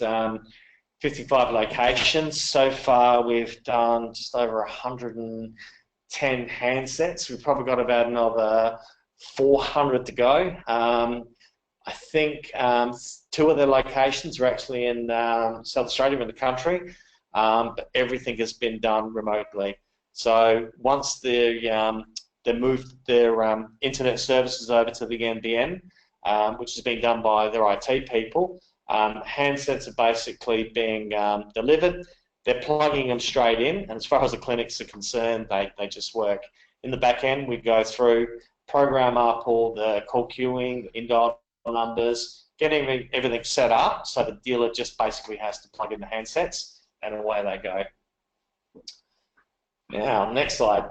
55 locations. So far, we've done just over 110 handsets. We've probably got about another 400 to go. I think 2 of their locations are actually in South Australia, in the country, but everything has been done remotely. So once they moved their internet services over to the NBN, which has been done by their IT people, handsets are basically being delivered. They're plugging them straight in, and as far as the clinics are concerned, they just work. In the back end, we go through, program up all the call queuing, the in-dial numbers, getting everything set up, so the dealer just basically has to plug in the handsets, and away they go. Now, next slide.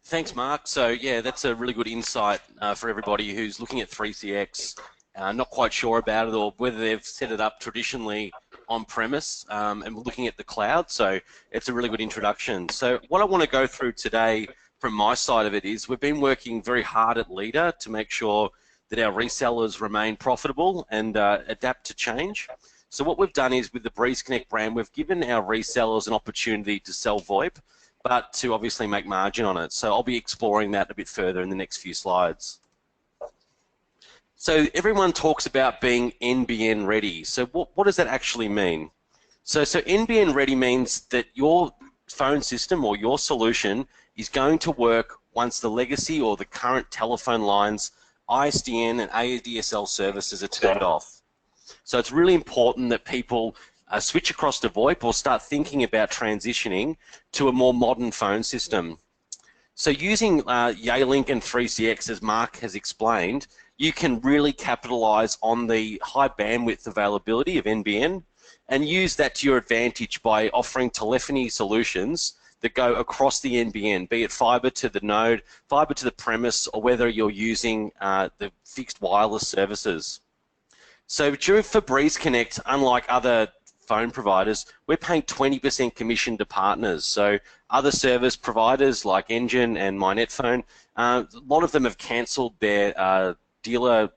Thanks, Mark. So yeah, that's a really good insight for everybody who's looking at 3CX not quite sure about it, or whether they've set it up traditionally on premise and looking at the cloud. So it's a really good introduction. So what I want to go through today from my side of it is we've been working very hard at Leader to make sure that our resellers remain profitable and adapt to change. So what we've done is with the Breeze Connect brand, we've given our resellers an opportunity to sell VoIP, but to obviously make margin on it. So I'll be exploring that a bit further in the next few slides. So everyone talks about being NBN ready. So what does that actually mean? So NBN ready means that your phone system or your solution is going to work once the legacy or the current telephone lines, ISDN and ADSL services are turned off. So it's really important that people switch across to VoIP or start thinking about transitioning to a more modern phone system. So using Yealink and 3CX, as Mark has explained, you can really capitalize on the high bandwidth availability of NBN and use that to your advantage by offering telephony solutions that go across the NBN, be it fiber to the node, fiber to the premise, or whether you're using the fixed wireless services. So for Breeze Connect, unlike other phone providers, we're paying 20% commission to partners. So other service providers like Engine and MyNetPhone, a lot of them have cancelled their dealer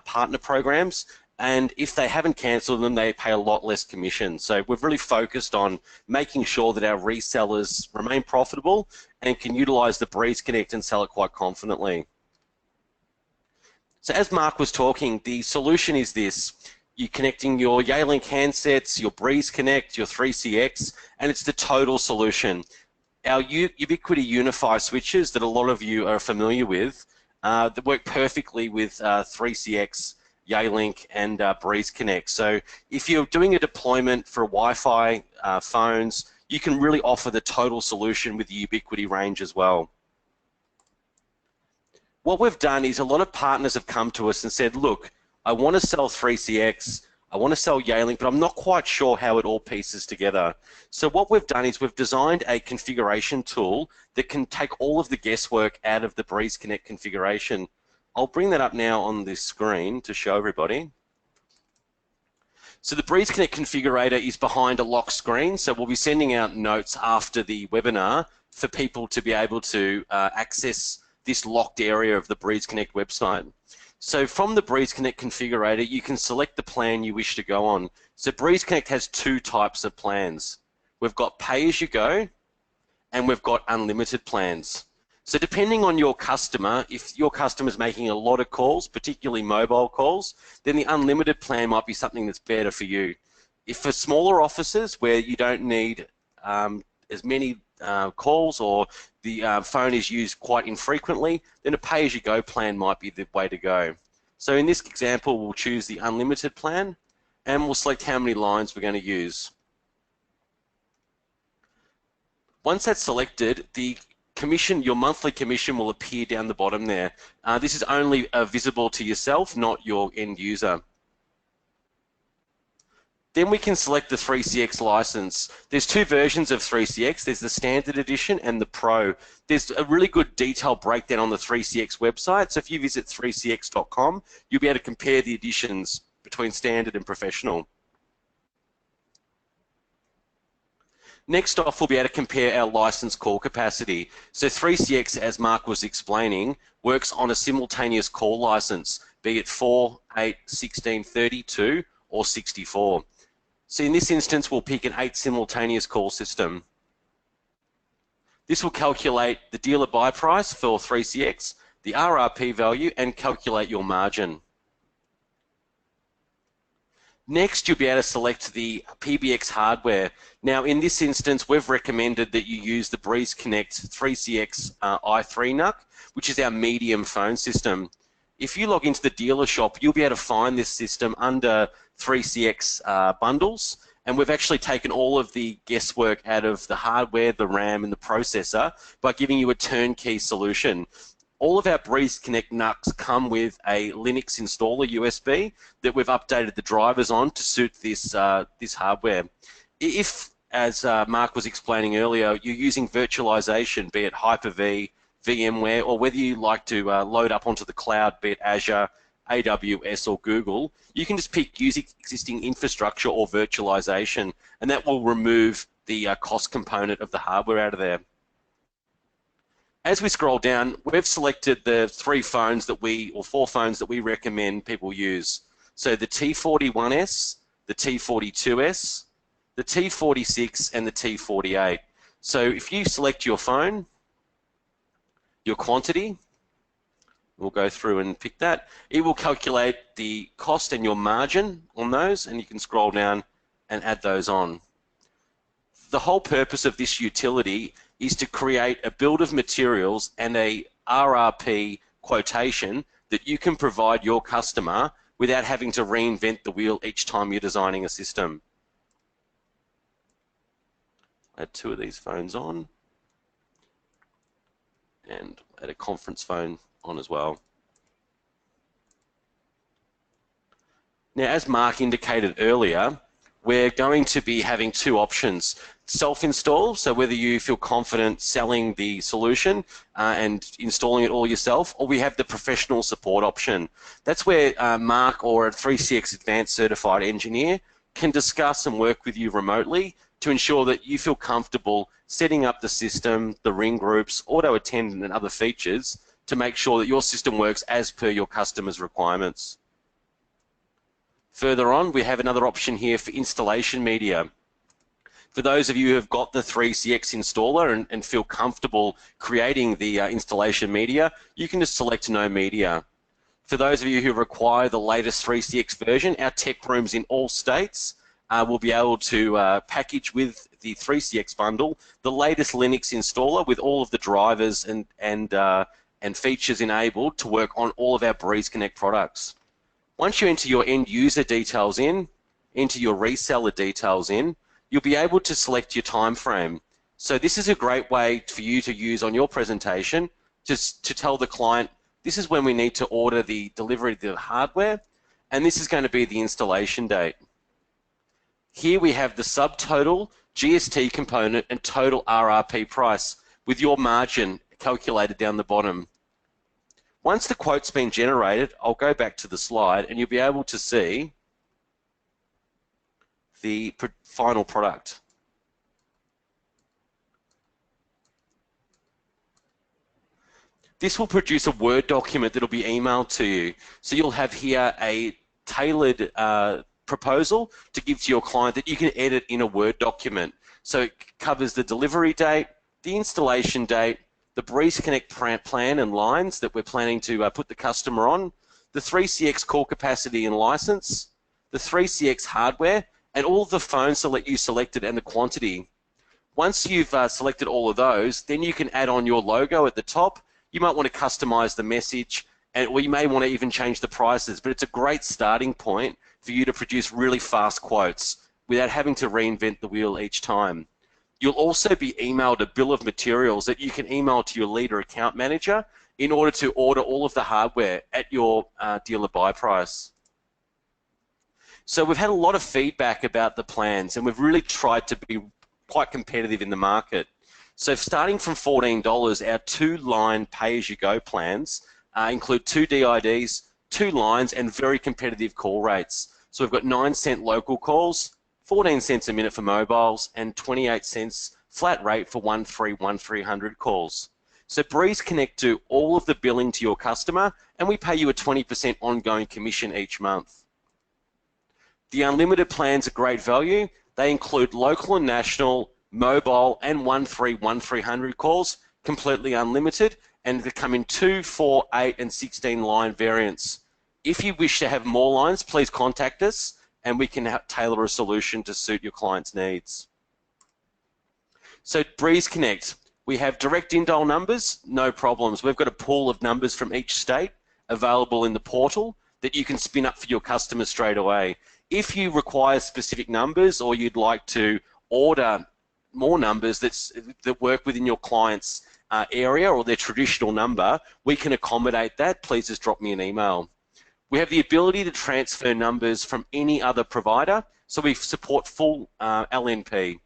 partner programs, and if they haven't cancelled them, they pay a lot less commission. So we've really focused on making sure that our resellers remain profitable and can utilize the Breeze Connect and sell it quite confidently. So as Mark was talking, the solution is this. You're connecting your Yealink handsets, your Breeze Connect, your 3CX, and it's the total solution. Our Ubiquiti Unify switches that a lot of you are familiar with that work perfectly with 3CX, Yealink, and Breeze Connect. So if you're doing a deployment for Wi-Fi phones, you can really offer the total solution with the Ubiquiti range as well. What we've done is a lot of partners have come to us and said, look, I want to sell 3CX, I want to sell Yealink, but I'm not quite sure how it all pieces together. So what we've done is we've designed a configuration tool that can take all of the guesswork out of the Breeze Connect configuration. I'll bring that up now on this screen to show everybody. So the Breeze Connect configurator is behind a lock screen, so we'll be sending out notes after the webinar for people to be able to access this locked area of the Breeze Connect website. So from the Breeze Connect configurator, you can select the plan you wish to go on. So Breeze Connect has two types of plans. We've got pay-as-you-go, and we've got unlimited plans. So depending on your customer, if your customer is making a lot of calls, particularly mobile calls, then the unlimited plan might be something that's better for you. If for smaller offices where you don't need as many calls or the phone is used quite infrequently, then a pay-as-you-go plan might be the way to go. So in this example, we'll choose the unlimited plan and we'll select how many lines we're going to use. Once that's selected, the commission, your monthly commission will appear down the bottom there. This is only visible to yourself, not your end user. Then we can select the 3CX license. There's two versions of 3CX. There's the standard edition and the pro. There's a really good detailed breakdown on the 3CX website. So if you visit 3cx.com, you'll be able to compare the editions between standard and professional. Next off, we'll be able to compare our license call capacity. So 3CX, as Mark was explaining, works on a simultaneous call license, be it 4, 8, 16, 32, or 64. So in this instance, we'll pick an 8 simultaneous call system. This will calculate the dealer buy price for 3CX, the RRP value, and calculate your margin. Next, you'll be able to select the PBX hardware. Now, in this instance, we've recommended that you use the Breeze Connect 3CX i3 NUC, which is our medium phone system. If you log into the dealer shop, you'll be able to find this system under 3CX bundles, and we've actually taken all of the guesswork out of the hardware, the RAM, and the processor by giving you a turnkey solution. All of our Breeze Connect NUCs come with a Linux installer USB that we've updated the drivers on to suit this, this hardware. If, as Mark was explaining earlier, you're using virtualization, be it Hyper-V, VMware, or whether you like to load up onto the cloud, be it Azure, AWS or Google, you can just pick use existing infrastructure or virtualization, and that will remove the cost component of the hardware out of there. As we scroll down, we've selected the 4 phones that we recommend people use. So the T41S, the T42S, the T46, and the T48. So if you select your phone, your quantity, we'll go through and pick that. It will calculate the cost and your margin on those, and you can scroll down and add those on. The whole purpose of this utility is to create a bill of materials and a RRP quotation that you can provide your customer without having to reinvent the wheel each time you're designing a system. Add 2 of these phones on, and add a conference phone on as well. Now, as Mark indicated earlier, we're going to be having 2 options. Self-install, so whether you feel confident selling the solution and installing it all yourself, or we have the professional support option. That's where Mark or a 3CX Advanced Certified Engineer can discuss and work with you remotely to ensure that you feel comfortable setting up the system, the ring groups, auto attendant and other features to make sure that your system works as per your customer's requirements. Further on, we have another option here for installation media. For those of you who have got the 3CX installer and feel comfortable creating the installation media, you can just select no media. For those of you who require the latest 3CX version, our tech rooms in all states will be able to package with the 3CX bundle the latest Linux installer with all of the drivers and features enabled to work on all of our Breeze Connect products. Once you enter your end user details in, enter your reseller details in, you'll be able to select your time frame. So this is a great way for you to use on your presentation to tell the client, this is when we need to order the delivery of the hardware, and this is going to be the installation date. Here we have the subtotal, GST component, and total RRP price with your margin calculated down the bottom. Once the quote's been generated, I'll go back to the slide and you'll be able to see the final product. This will produce a Word document that'll be emailed to you. So you'll have here a tailored proposal to give to your client that you can edit in a Word document. So it covers the delivery date, the installation date, the Breeze Connect plan and lines that we're planning to put the customer on, the 3CX core capacity and license, the 3CX hardware, and all of the phones that you selected and the quantity. Once you've selected all of those, then you can add on your logo at the top. You might want to customize the message, or you may want to even change the prices, but it's a great starting point for you to produce really fast quotes without having to reinvent the wheel each time. You'll also be emailed a bill of materials that you can email to your leader account manager in order to order all of the hardware at your dealer buy price. So we've had a lot of feedback about the plans, and we've really tried to be quite competitive in the market. So starting from $14, our 2-line pay-as-you-go plans include 2 DIDs, 2 lines, and very competitive call rates. So we've got 9-cent local calls, 14 cents a minute for mobiles, and 28 cents flat rate for 1300 calls. So Breeze Connect do all of the billing to your customer, and we pay you a 20% ongoing commission each month. The unlimited plans are great value. They include local and national, mobile, and 1300 calls, completely unlimited, and they come in 2, 4, 8, and 16 line variants. If you wish to have more lines, please contact us, and we can tailor a solution to suit your client's needs. So Breeze Connect, we have direct in-dial numbers, no problems. We've got a pool of numbers from each state available in the portal that you can spin up for your customers straight away. If you require specific numbers or you'd like to order more numbers that work within your client's area or their traditional number, we can accommodate that. Please just drop me an email. We have the ability to transfer numbers from any other provider, so we support full LNP.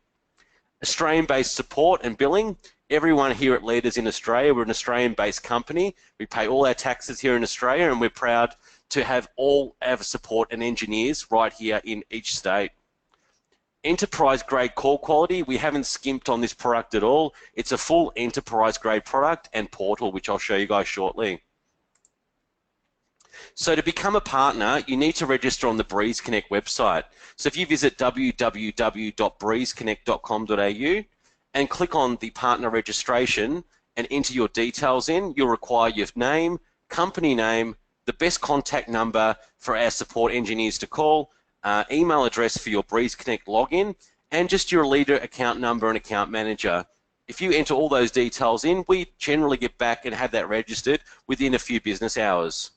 Australian-based support and billing. Everyone here at Leaders in Australia, we're an Australian-based company. We pay all our taxes here in Australia, and we're proud to have all our support and engineers right here in each state. Enterprise grade call quality, we haven't skimped on this product at all. It's a full enterprise grade product and portal, which I'll show you guys shortly. So to become a partner, you need to register on the Breeze Connect website. So if you visit www.breezeconnect.com.au and click on the partner registration and enter your details in, you'll require your name, company name, the best contact number for our support engineers to call, email address for your Breeze Connect login, and just your leader account number and account manager. If you enter all those details in, we generally get back and have that registered within a few business hours.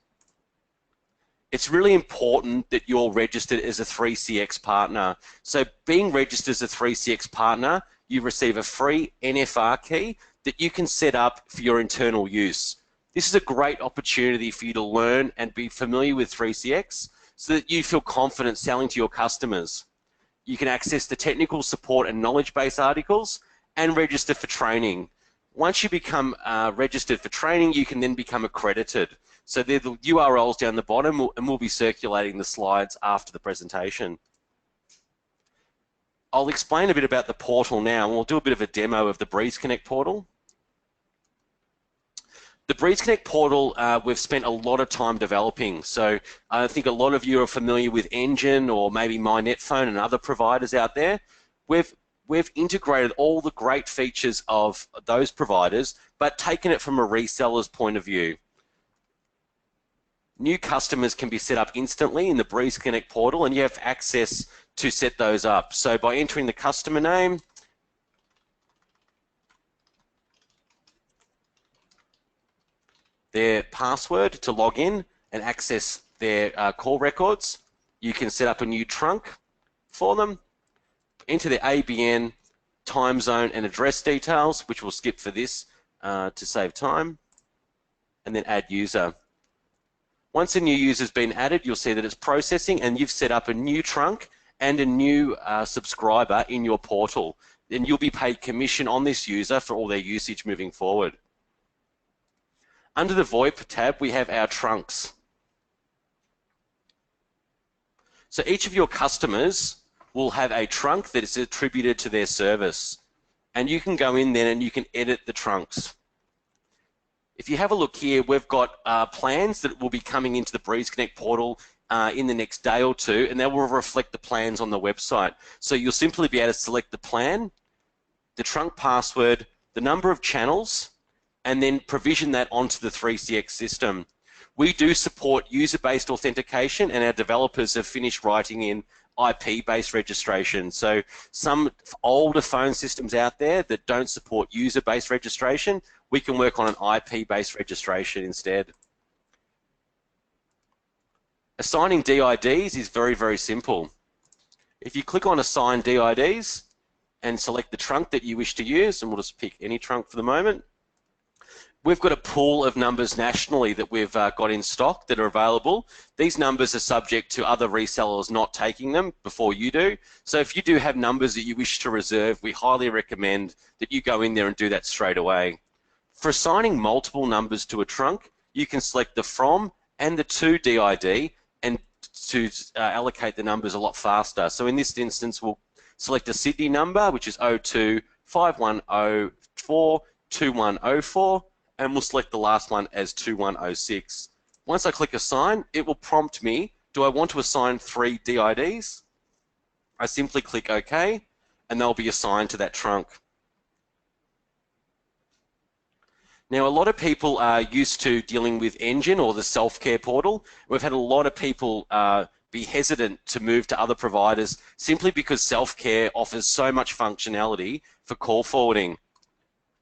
It's really important that you're registered as a 3CX partner. So being registered as a 3CX partner, you receive a free NFR key that you can set up for your internal use. This is a great opportunity for you to learn and be familiar with 3CX so that you feel confident selling to your customers. You can access the technical support and knowledge base articles and register for training. Once you become registered for training, you can then become accredited. So they're the URLs down the bottom, and we'll be circulating the slides after the presentation. I'll explain a bit about the portal now, and we'll do a bit of a demo of the Breeze Connect portal. The Breeze Connect portal, we've spent a lot of time developing. So I think a lot of you are familiar with Engine or maybe MyNetphone and other providers out there. We've integrated all the great features of those providers, but taken it from a reseller's point of view. New customers can be set up instantly in the Breeze Connect portal, and you have access to set those up. So by entering the customer name, their password to log in and access their call records, you can set up a new trunk for them, enter their ABN, time zone and address details, which we'll skip for this to save time, and then add user. Once a new user has been added, you'll see that it's processing and you've set up a new trunk and a new subscriber in your portal. Then you'll be paid commission on this user for all their usage moving forward. Under the VoIP tab, we have our trunks. So each of your customers will have a trunk that is attributed to their service. And you can go in there and you can edit the trunks. If you have a look here, we've got plans that will be coming into the Breeze Connect portal in the next day or two, and that will reflect the plans on the website. So you'll simply be able to select the plan, the trunk password, the number of channels, and then provision that onto the 3CX system. We do support user-based authentication, and our developers have finished writing in IP-based registration. So some older phone systems out there that don't support user-based registration, we can work on an IP-based registration instead. Assigning DIDs is very, very simple. If you click on Assign DIDs and select the trunk that you wish to use, and we'll just pick any trunk for the moment, we've got a pool of numbers nationally that we've got in stock that are available. These numbers are subject to other resellers not taking them before you do. So if you do have numbers that you wish to reserve, we highly recommend that you go in there and do that straight away. For assigning multiple numbers to a trunk, you can select the from and the to DID and to allocate the numbers a lot faster. So in this instance, we'll select a Sydney number, which is 02 5104 2104. And we'll select the last one as 2106. Once I click assign, it will prompt me, do I want to assign 3 DIDs? I simply click OK, and they'll be assigned to that trunk. Now, a lot of people are used to dealing with Engine or the self-care portal. We've had a lot of people be hesitant to move to other providers simply because self-care offers so much functionality for call forwarding.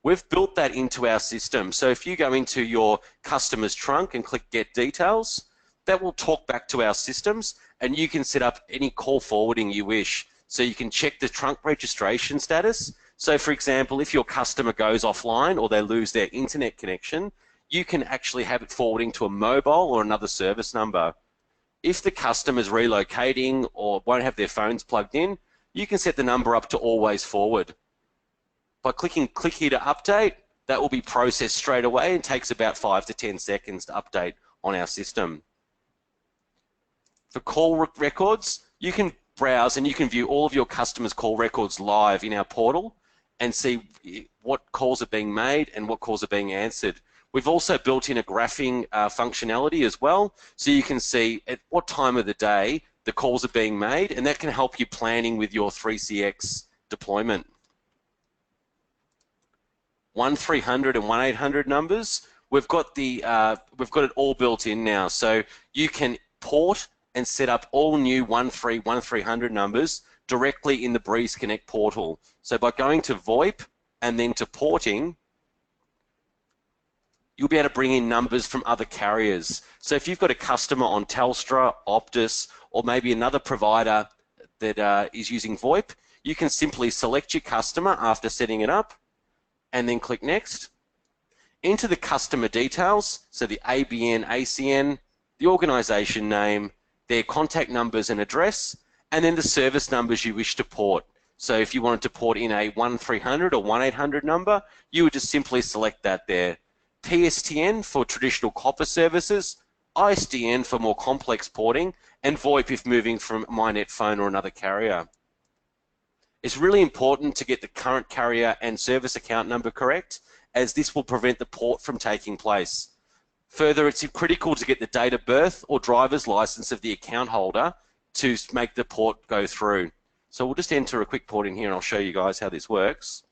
We've built that into our system. So if you go into your customer's trunk and click Get Details, that will talk back to our systems, and you can set up any call forwarding you wish. So you can check the trunk registration status. So for example, if your customer goes offline or they lose their internet connection, you can actually have it forwarding to a mobile or another service number. If the customer's relocating or won't have their phones plugged in, you can set the number up to always forward. By clicking click here to update, that will be processed straight away and takes about 5 to 10 seconds to update on our system. For call records, you can browse and you can view all of your customers' call records live in our portal and see what calls are being made and what calls are being answered. We've also built in a graphing functionality as well, so you can see at what time of the day the calls are being made, and that can help you planning with your 3CX deployment. 1-300 and 1-800 numbers, we've got it all built in now, so you can port and set up all new 1-300 numbers directly in the Breeze Connect portal. So by going to VoIP and then to porting, you'll be able to bring in numbers from other carriers. So if you've got a customer on Telstra, Optus, or maybe another provider that is using VoIP, you can simply select your customer after setting it up and then click Next. Enter the customer details, so the ABN, ACN, the organization name, their contact numbers and address, and then the service numbers you wish to port. So if you wanted to port in a 1-300 or 1-800 number, you would just simply select that there. PSTN for traditional copper services, ISDN for more complex porting, and VoIP if moving from MyNet phone or another carrier. It's really important to get the current carrier and service account number correct, as this will prevent the port from taking place. Further, it's critical to get the date of birth or driver's license of the account holder to make the port go through. So we'll just enter a quick port in here and I'll show you guys how this works.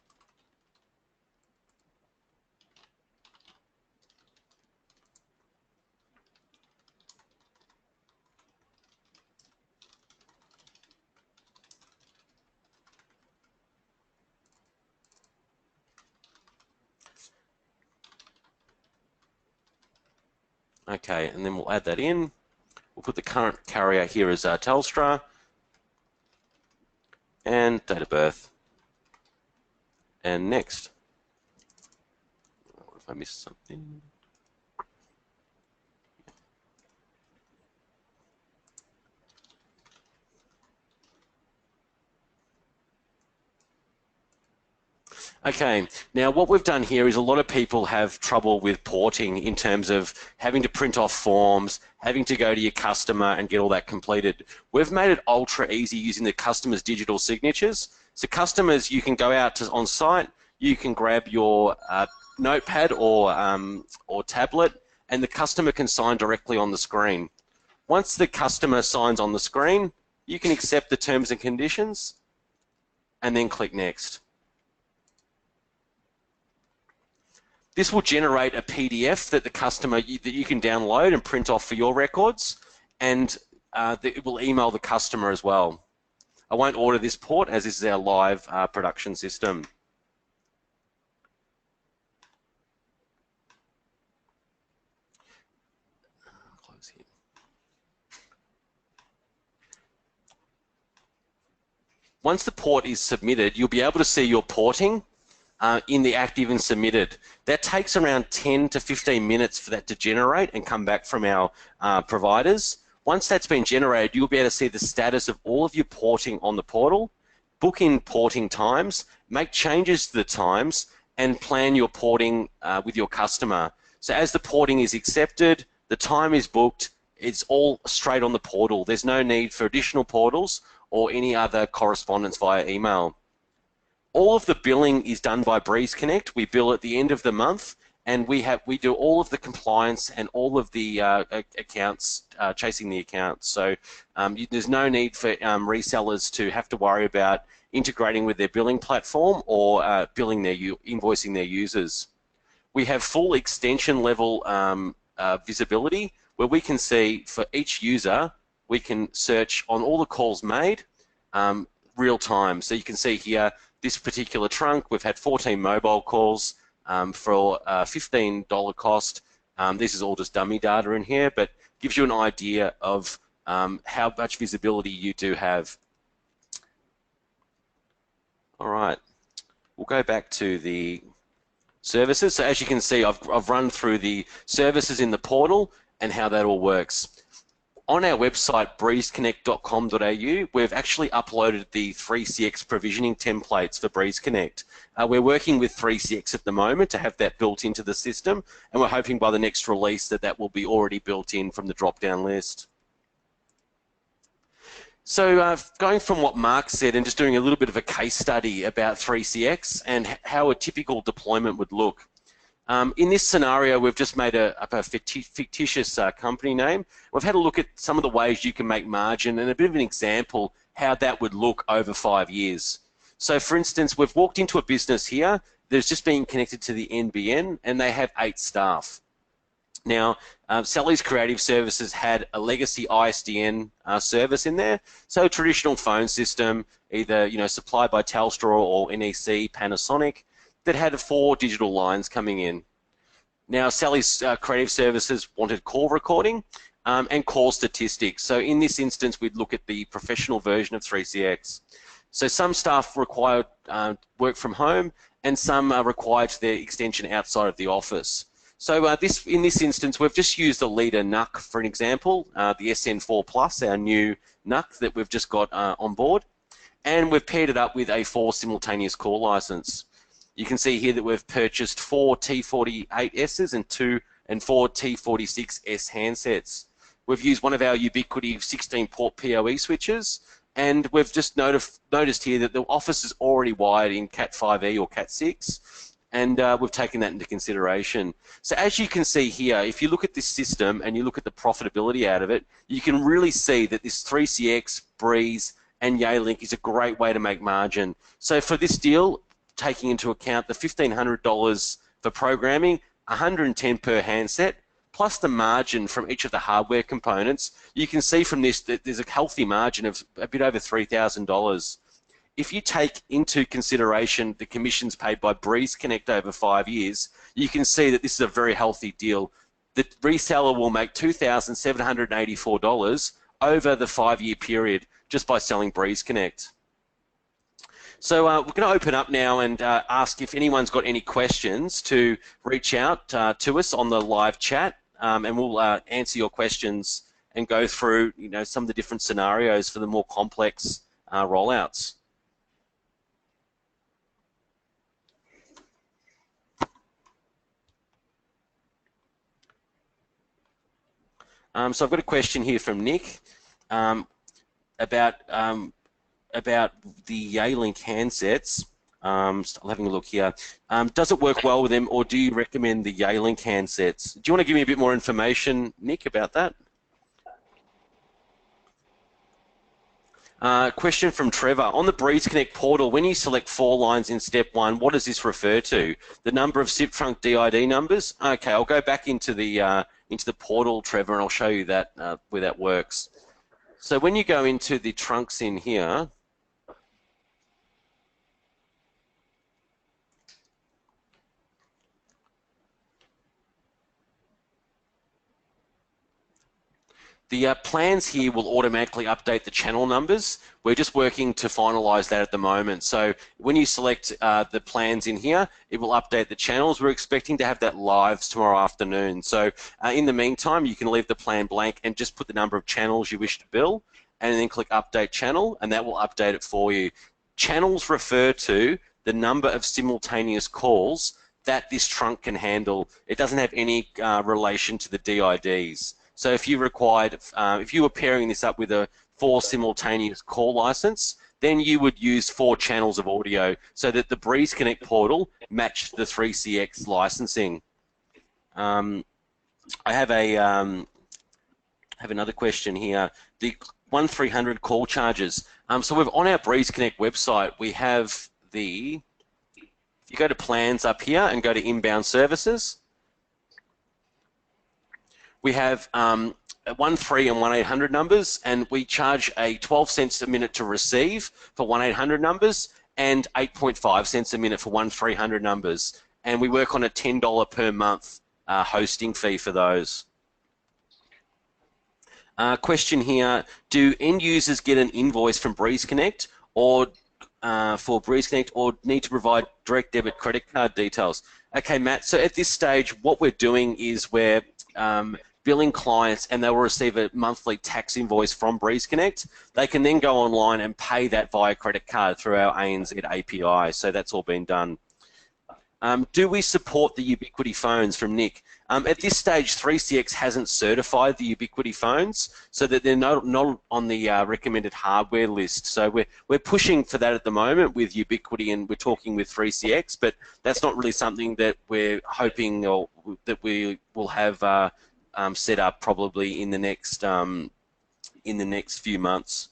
Okay, and then we'll add that in. We'll put the current carrier here as Telstra, and date of birth, and next. What if I missed something? Okay, now what we've done here is a lot of people have trouble with porting in terms of having to print off forms, having to go to your customer and get all that completed. We've made it ultra easy using the customer's digital signatures. So customers, you can go out to on site, you can grab your notepad or tablet, and the customer can sign directly on the screen. Once the customer signs on the screen, you can accept the terms and conditions and then click Next. This will generate a PDF that the customer that you can download and print off for your records, and it will email the customer as well. I won't order this port as this is our live production system. Close here. Once the port is submitted, you'll be able to see your porting in the active and submitted. That takes around 10 to 15 minutes for that to generate and come back from our providers. Once that's been generated, you'll be able to see the status of all of your porting on the portal, book in porting times, make changes to the times, and plan your porting with your customer. So as the porting is accepted, the time is booked, it's all straight on the portal. There's no need for additional portals or any other correspondence via email. All of the billing is done by Breeze Connect. We bill at the end of the month, and we do all of the compliance and all of the accounts, chasing the accounts. So there's no need for resellers to have to worry about integrating with their billing platform or invoicing their users. We have full extension level visibility where we can see for each user, we can search on all the calls made real time. So you can see here, this particular trunk, we've had 14 mobile calls for a $15 cost. This is all just dummy data in here, but gives you an idea of how much visibility you do have. All right, we'll go back to the services. So as you can see, I've run through the services in the portal and how that all works. On our website, breezeconnect.com.au, we've actually uploaded the 3CX provisioning templates for Breeze Connect. We're working with 3CX at the moment to have that built into the system, and we're hoping by the next release that that will be already built in from the drop-down list. So going from what Mark said and just doing a little bit of a case study about 3CX and how a typical deployment would look. In this scenario, we've just made up a fictitious company name. We've had a look at some of the ways you can make margin and a bit of an example how that would look over 5 years. So for instance, we've walked into a business here that's just been connected to the NBN and they have 8 staff. Now, Sally's Creative Services had a legacy ISDN service in there, so a traditional phone system, either supplied by Telstra or NEC, Panasonic, that had 4 digital lines coming in. Now, Sally's Creative Services wanted call recording and call statistics. So in this instance, we'd look at the professional version of 3CX. So some staff required work from home, and some are required for their extension outside of the office. So in this instance, we've just used a leader NUC for an example, the SN4 Plus, our new NUC that we've just got on board, and we've paired it up with a 4 simultaneous call license. You can see here that we've purchased 4 T48Ss and 4 T46S handsets. We've used one of our Ubiquiti 16-port PoE switches, and we've just noticed here that the office is already wired in Cat5e or Cat6, and we've taken that into consideration. So as you can see here, if you look at this system and you look at the profitability out of it, you can really see that this 3CX, Breeze, and Yealink is a great way to make margin. So for this deal, taking into account the $1,500 for programming, $110 per handset, plus the margin from each of the hardware components, you can see from this that there's a healthy margin of a bit over $3,000. If you take into consideration the commissions paid by Breeze Connect over 5 years, you can see that this is a very healthy deal. The reseller will make $2,784 over the 5-year period just by selling Breeze Connect. So we're going to open up now and ask if anyone's got any questions to reach out to us on the live chat, and we'll answer your questions and go through some of the different scenarios for the more complex rollouts. So I've got a question here from Nick about the Yealink handsets. Still having a look here. Does it work well with them, or do you recommend the Yealink handsets? Do you want to give me a bit more information, Nick, about that? Question from Trevor. On the Breeze Connect portal, when you select 4 lines in step 1, what does this refer to? The number of SIP trunk DID numbers? Okay, I'll go back into the portal, Trevor, and I'll show you that where that works. So when you go into the trunks in here, the plans here will automatically update the channel numbers. We're just working to finalize that at the moment. So when you select the plans in here, it will update the channels. We're expecting to have that live tomorrow afternoon. So in the meantime, you can leave the plan blank and just put the number of channels you wish to bill, and then click Update Channel, and that will update it for you. Channels refer to the number of simultaneous calls that this trunk can handle. It doesn't have any relation to the DIDs. So if you required, if you were pairing this up with a 4 simultaneous call license, then you would use 4 channels of audio so that the Breeze Connect portal matched the 3CX licensing. I have another question here. The 1300 call charges. So we've on our Breeze Connect website, we have if you go to plans up here and go to inbound services, we have 13 and 1-800 numbers, and we charge a 12 cents a minute to receive for 1-800 numbers and 8.5 cents a minute for 1300 numbers. And we work on a $10 per month hosting fee for those. Question here, do end users get an invoice from Breeze Connect or for Breeze Connect, or need to provide direct debit credit card details? Okay, Matt, so at this stage, what we're doing is we're billing clients, and they will receive a monthly tax invoice from Breeze Connect. They can then go online and pay that via credit card through our ANZ API, so that's all been done. Do we support the Ubiquiti phones from Nick? At this stage, 3CX hasn't certified the Ubiquiti phones, so that they're not on the recommended hardware list. So we're pushing for that at the moment with Ubiquiti, and we're talking with 3CX, but that's not really something that we're hoping or that we will have set up probably in the next few months.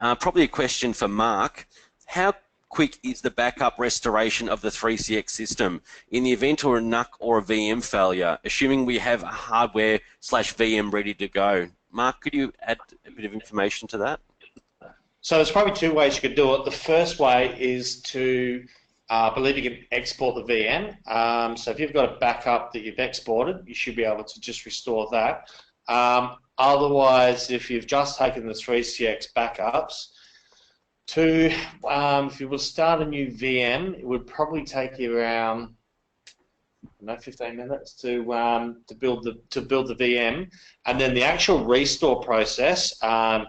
Probably a question for Mark. How quick is the backup restoration of the 3CX system in the event or a NUC or a VM failure, assuming we have a hardware/VM ready to go? Mark, could you add a bit of information to that? So there's probably two ways you could do it. The first way is to, I believe you can export the VM. So if you've got a backup that you've exported, you should be able to just restore that. Otherwise, if you've just taken the 3CX backups, if you will start a new VM, it would probably take you around 15 minutes to build the VM, and then the actual restore process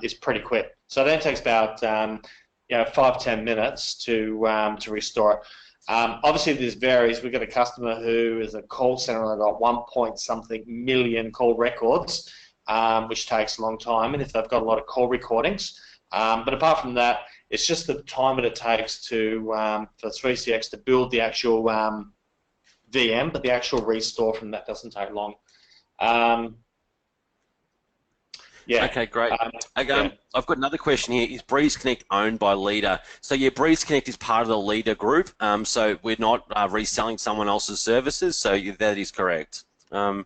is pretty quick. So it only takes about 5-10 minutes to restore it. Obviously, this varies. We've got a customer who is a call center and they've got 1-point-something million call records, which takes a long time, and if they've got a lot of call recordings. But apart from that, it's just the time that it takes for 3CX to build the actual VM, but the actual restore from that doesn't take long. Yeah. Okay, great. I've got another question here. Is Breeze Connect owned by Leader? So yeah, Breeze Connect is part of the Leader group. So we're not reselling someone else's services. So that is correct. So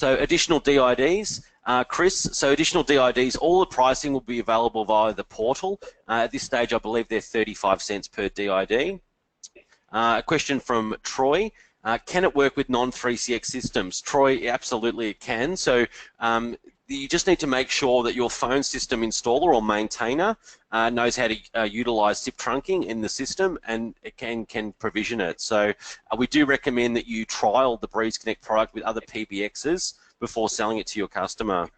additional DIDs. Chris, so additional DIDs, all the pricing will be available via the portal. At this stage, I believe they're 35 cents per DID. A question from Troy. Can it work with non-3CX systems? Troy, absolutely it can. So you just need to make sure that your phone system installer or maintainer knows how to utilize SIP trunking in the system, and it can provision it. So we do recommend that you trial the Breeze Connect product with other PBXs before selling it to your customer.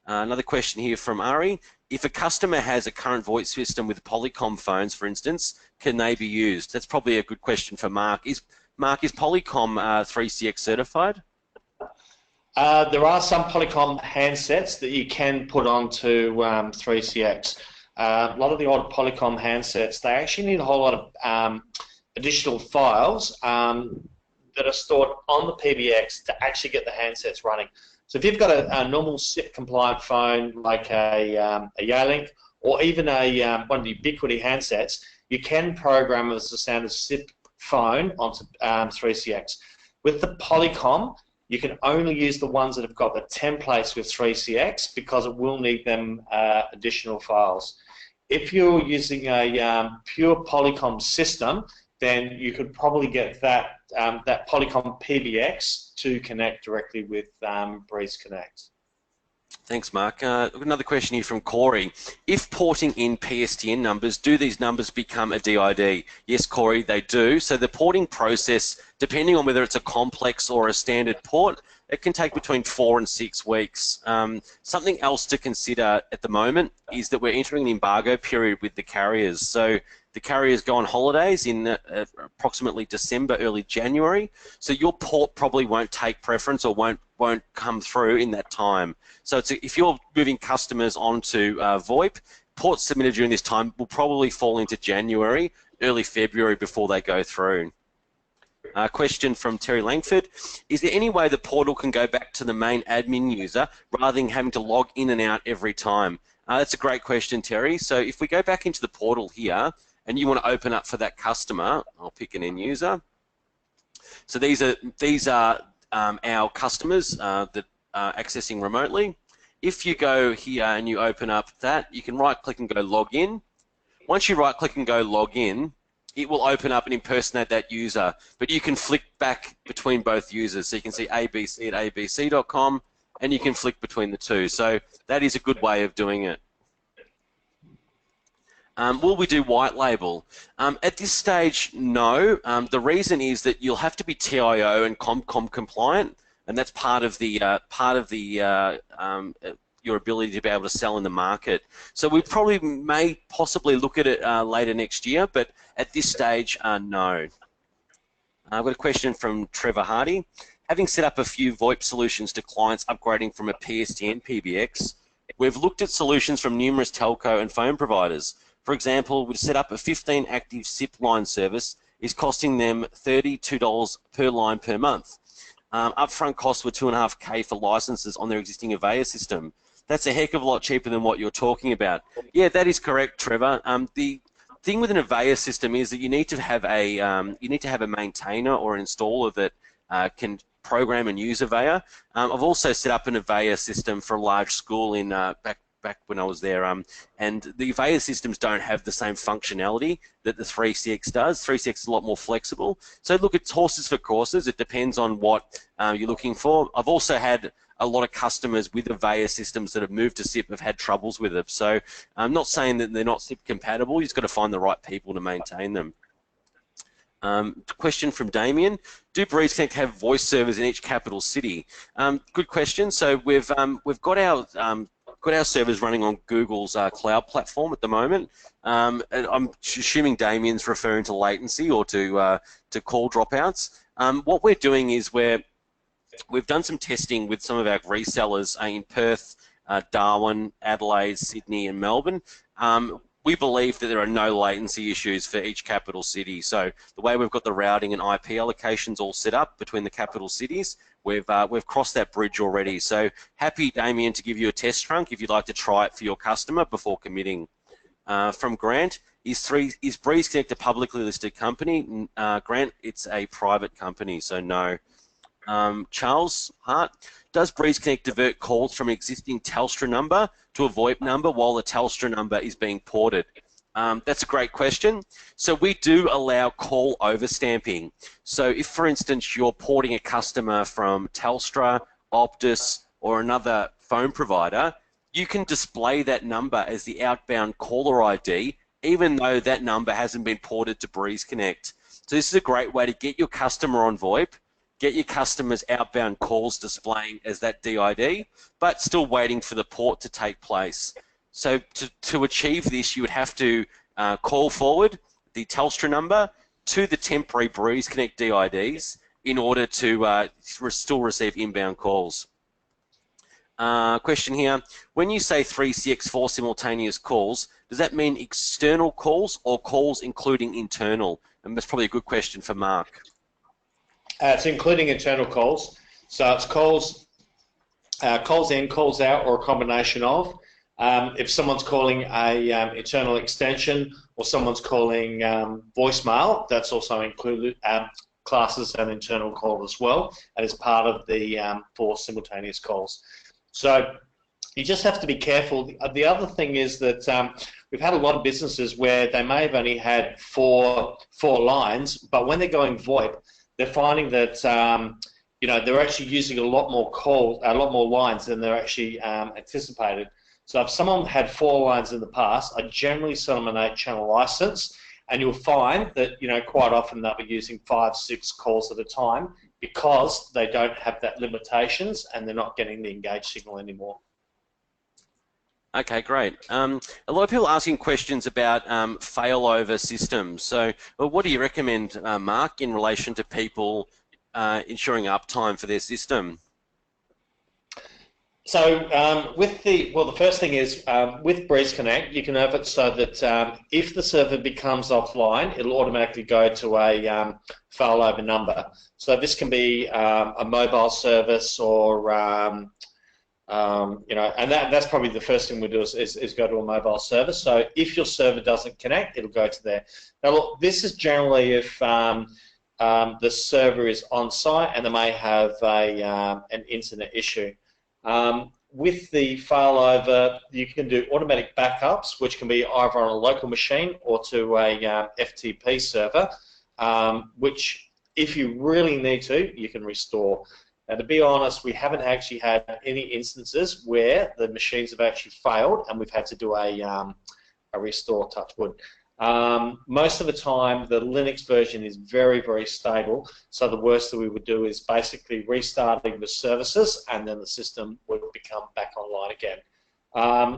Another question here from Ari. If a customer has a current voice system with Polycom phones, for instance, can they be used? That's probably a good question for Mark. Is Polycom 3CX certified? There are some Polycom handsets that you can put onto 3CX. A lot of the old Polycom handsets, they actually need a whole lot of additional files that are stored on the PBX to actually get the handsets running. So if you've got a normal SIP compliant phone like a Yealink or even one of the Ubiquiti handsets, you can program as a standard SIP phone onto 3CX. With the Polycom, you can only use the ones that have got the templates with 3CX because it will need them additional files. If you're using a pure Polycom system, then you could probably get that Polycom PBX to connect directly with Breeze Connect. Thanks, Mark. Another question here from Corey. If porting in PSTN numbers, do these numbers become a DID? Yes, Corey, they do. So the porting process, depending on whether it's a complex or a standard port, it can take between 4 and 6 weeks. Something else to consider at the moment is that we're entering an embargo period with the carriers. So the carriers go on holidays in approximately December, early January. So your port probably won't take preference or won't come through in that time. So if you're moving customers onto VoIP, ports submitted during this time will probably fall into January, early February before they go through. Question from Terry Langford. Is there any way the portal can go back to the main admin user rather than having to log in and out every time? That's a great question, Terry. So if we go back into the portal here and you want to open up for that customer, I'll pick an end user. So these are our customers that are accessing remotely. If you go here and you open up that, you can right-click and go log in. Once you right-click and go log in, it will open up and impersonate that user, but you can flick back between both users. So you can see ABC at abc.com, and you can flick between the two. So that is a good way of doing it. Will we do white label? At this stage, no. The reason is that you'll have to be TIO and ComCom compliant, and that's part of your ability to be able to sell in the market. So we probably may possibly look at it later next year, but at this stage, no. I've got a question from Trevor Hardy. Having set up a few VoIP solutions to clients upgrading from a PSTN PBX, we've looked at solutions from numerous telco and phone providers. For example, we've set up a 15 active SIP line service is costing them $32 per line per month. Upfront costs were $2.5K for licenses on their existing Avaya system. That's a heck of a lot cheaper than what you're talking about. Yeah, that is correct, Trevor. The thing with an Avaya system is that you need to have a maintainer or an installer that can program and use Avaya. I've also set up an Avaya system for a large school in back when I was there, and the Avaya systems don't have the same functionality that the 3CX does. 3CX is a lot more flexible. So look, it's horses for courses. It depends on what you're looking for. I've also had a lot of customers with Avaya systems that have moved to SIP have had troubles with it. So I'm not saying that they're not SIP compatible. You've just got to find the right people to maintain them. Question from Damien: do Breeze Connect have voice servers in each capital city? Good question. So we've got our servers running on Google's cloud platform at the moment. And I'm assuming Damien's referring to latency or to call dropouts. What we're doing is we've done some testing with some of our resellers in Perth, Darwin, Adelaide, Sydney, and Melbourne. We believe that there are no latency issues for each capital city. So the way we've got the routing and IP allocations all set up between the capital cities, we've crossed that bridge already. So happy, Damien, to give you a test trunk if you'd like to try it for your customer before committing. From Grant: is Breeze Connect a publicly listed company? Grant, it's a private company, so no. Charles Hart: does Breeze Connect divert calls from an existing Telstra number to a VoIP number while the Telstra number is being ported? That's a great question. So we do allow call overstamping. So if, for instance, you're porting a customer from Telstra, Optus, or another phone provider, you can display that number as the outbound caller ID, even though that number hasn't been ported to Breeze Connect. So this is a great way to get your customer on VoIP, get your customers' outbound calls displaying as that DID, but still waiting for the port to take place. So to achieve this, you would have to call forward the Telstra number to the temporary Breeze Connect DIDs in order to still receive inbound calls. Question here: when you say 3CX for simultaneous calls, does that mean external calls or calls including internal? And that's probably a good question for Mark. It's including internal calls, so it's calls in, calls out, or a combination of. If someone's calling a internal extension or someone's calling voicemail, that's also included, classes an internal call as well, and is part of the for simultaneous calls. So you just have to be careful. The other thing is that we've had a lot of businesses where they may have only had four lines, but when they're going VoIP, they're finding that they're actually using a lot more lines than they're actually anticipated. So if someone had 4 lines in the past, I generally sell them an 8-channel license, and you'll find that quite often they'll be using 5, 6 calls at a time because they don't have that limitations and they're not getting the engaged signal anymore. Okay, great. A lot of people asking questions about failover systems. So, what do you recommend, Mark, in relation to people ensuring uptime for their system? So, the first thing is with Breeze Connect, you can have it so that if the server becomes offline, it'll automatically go to a failover number. So this can be a mobile service or and that's probably the first thing we do is go to a mobile service. So if your server doesn't connect, it'll go to there. Now look, this is generally if the server is on site and they may have an internet issue. With the failover, you can do automatic backups, which can be either on a local machine or to a FTP server, which if you really need to, you can restore. Now, to be honest, we haven't actually had any instances where the machines have actually failed and we've had to do a restore, touch wood. Most of the time, the Linux version is very, very stable, so the worst that we would do is basically restarting the services and then the system would become back online again.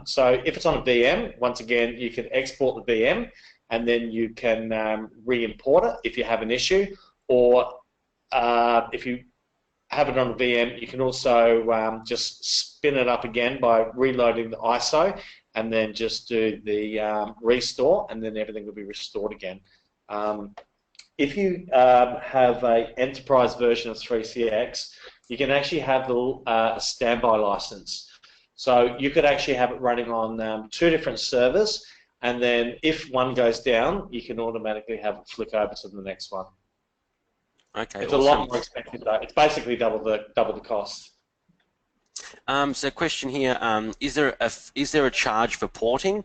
So if it's on a VM, once again, you can export the VM and then you can re-import it if you have an issue, or if you have it on a VM, you can also just spin it up again by reloading the ISO, and then just do the restore, and then everything will be restored again. If you have an enterprise version of 3CX, you can actually have the standby license. So you could actually have it running on 2 different servers, and then if one goes down, you can automatically have it flick over to the next one. Okay, it's awesome. a lot more expensive though. It's basically double the cost. So question here, is there a charge for porting?